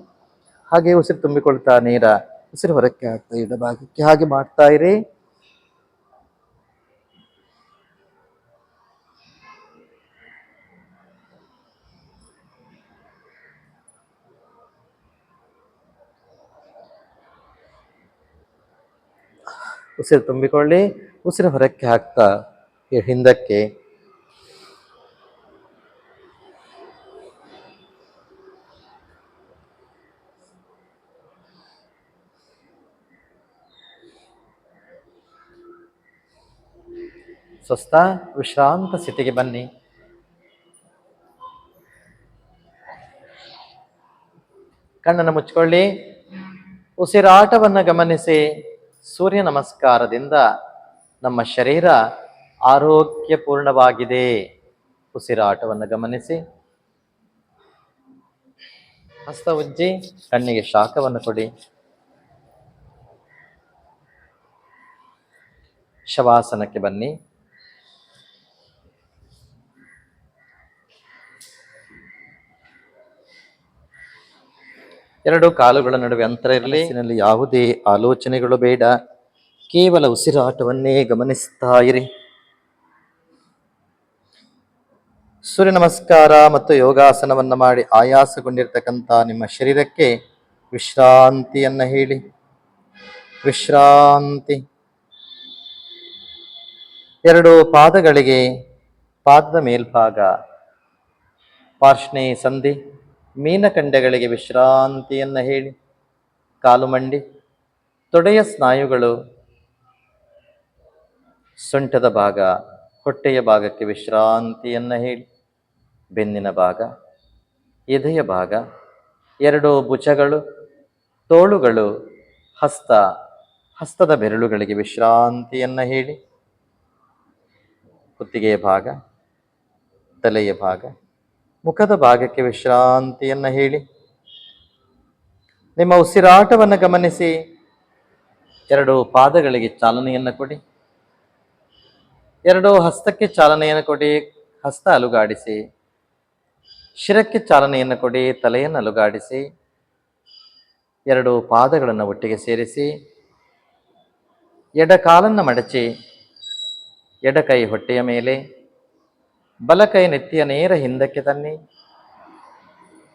Speaker 1: ಹಾಗೆ ಉಸಿರು ತುಂಬಿಕೊಳ್ತಾ ನೇರ ಉಸಿರು ಹೊರಕ್ಕೆ ಹಾಕ್ತಾ ಎಡಭಾಗಕ್ಕೆ, ಹಾಗೆ ಮಾಡ್ತಾ ಇರಿ. ಉಸಿರು ತುಂಬಿಕೊಳ್ಳಿ. ಉಸಿರು ಹೊರಕ್ಕೆ ಹಾಕ್ತಾ ಹಿಂದಕ್ಕೆ, ಸ್ವಸ್ಥ ವಿಶ್ರಾಂತ ಸ್ಥಿತಿಗೆ ಬನ್ನಿ. ಕಣ್ಣನ್ನು ಮುಚ್ಚಿಕೊಳ್ಳಿ. ಉಸಿರಾಟವನ್ನು ಗಮನಿಸಿ. ಸೂರ್ಯ ನಮಸ್ಕಾರದಿಂದ ನಮ್ಮ ಶರೀರ ಆರೋಗ್ಯಪೂರ್ಣವಾಗಿದೆ. ಉಸಿರಾಟವನ್ನು ಗಮನಿಸಿ. ಹಸ್ತ ಉಜ್ಜಿ ಕಣ್ಣಿಗೆ ಶಾಖವನ್ನು ಕೊಡಿ. ಶವಾಸನಕ್ಕೆ ಬನ್ನಿ. ಎರಡು ಕಾಲುಗಳ ನಡುವೆ ಅಂತರ ಇರಲಿ. ಮನಸ್ಸಿನಲ್ಲಿ ಯಾವುದೇ ಆಲೋಚನೆಗಳು ಬೇಡ. ಕೇವಲ ಉಸಿರಾಟವನ್ನೇ ಗಮನಿಸ್ತಾ ಇರಿ. ಸೂರ್ಯ ನಮಸ್ಕಾರ ಮತ್ತು ಯೋಗಾಸನವನ್ನು ಮಾಡಿ ಆಯಾಸಗೊಂಡಿರ್ತಕ್ಕಂಥ ನಿಮ್ಮ ಶರೀರಕ್ಕೆ ವಿಶ್ರಾಂತಿಯನ್ನು ಹೇಳಿ. ವಿಶ್ರಾಂತಿ. ಎರಡು ಪಾದಗಳಿಗೆ, ಪಾದದ ಮೇಲ್ಭಾಗ, ಪಾರ್ಶ್ನೆ ಸಂಧಿ, ಮೀನಖಂಡಗಳಿಗೆ ವಿಶ್ರಾಂತಿಯನ್ನು ಹೇಳಿ. ಕಾಲು ಮಂಡಿ, ತೊಡೆಯ ಸ್ನಾಯುಗಳು, ಸೊಂಟದ ಭಾಗ, ಹೊಟ್ಟೆಯ ಭಾಗಕ್ಕೆ ವಿಶ್ರಾಂತಿಯನ್ನು ಹೇಳಿ. ಬೆನ್ನಿನ ಭಾಗ, ಎದೆಯ ಭಾಗ, ಎರಡು ಭುಜಗಳು, ತೋಳುಗಳು, ಹಸ್ತದ ಬೆರಳುಗಳಿಗೆ ವಿಶ್ರಾಂತಿಯನ್ನು ಹೇಳಿ. ಕುತ್ತಿಗೆಯ ಭಾಗ, ತಲೆಯ ಭಾಗ, ಮುಖದ ಭಾಗಕ್ಕೆ ವಿಶ್ರಾಂತಿಯನ್ನು ಹೇಳಿ. ನಿಮ್ಮ ಉಸಿರಾಟವನ್ನು ಗಮನಿಸಿ. ಎರಡು ಪಾದಗಳಿಗೆ ಚಾಲನೆಯನ್ನು ಕೊಡಿ. ಎರಡು ಹಸ್ತಕ್ಕೆ ಚಾಲನೆಯನ್ನು ಕೊಡಿ. ಹಸ್ತ ಅಲುಗಾಡಿಸಿ. ಶಿರಕ್ಕೆ ಚಾಲನೆಯನ್ನು ಕೊಡಿ. ತಲೆಯನ್ನು ಅಲುಗಾಡಿಸಿ. ಎರಡು ಪಾದಗಳನ್ನು ಒಟ್ಟಿಗೆ ಸೇರಿಸಿ. ಎಡ ಕಾಲನ್ನು ಮಡಚಿ, ಎಡಕೈ ಹೊಟ್ಟೆಯ ಮೇಲೆ, ಬಲಕೈ ನೆತ್ತಿಯ ನೇರ ಹಿಂದಕ್ಕೆ ತನ್ನಿ.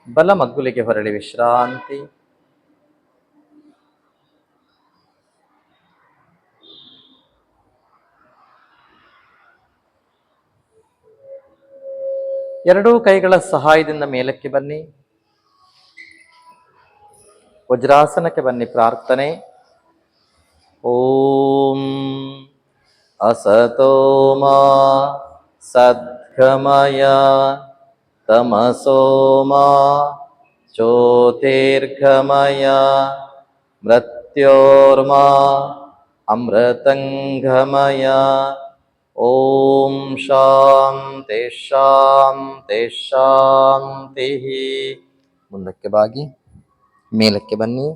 Speaker 1: ಬಲ ಮಗ್ಗುಲಿಗೆ ಹೊರಳಿ ವಿಶ್ರಾಂತಿ. ಎರಡೂ ಕೈಗಳ ಸಹಾಯದಿಂದ ಮೇಲಕ್ಕೆ ಬನ್ನಿ. ವಜ್ರಾಸನಕ್ಕೆ ಬನ್ನಿ. ಪ್ರಾರ್ಥನೆ. ಓಂ ಅಸತೋ ಮಾ ಸದ್ಗಮಯ ತಮಸೋ ಮಾ ಜ್ಯೋತಿರ್ಗಮಯ ಮೃತ್ಯೋರ್ಮಾ ಅಮೃತಂಗಮಯ. ಓಂ ಶಾಂತಿ ಶಾಂತಿ ಶಾಂತಿ. ಮುಂದಕ್ಕೆ ಬಾಗಿ ಮೇಲಕ್ಕೆ ಬನ್ನಿ.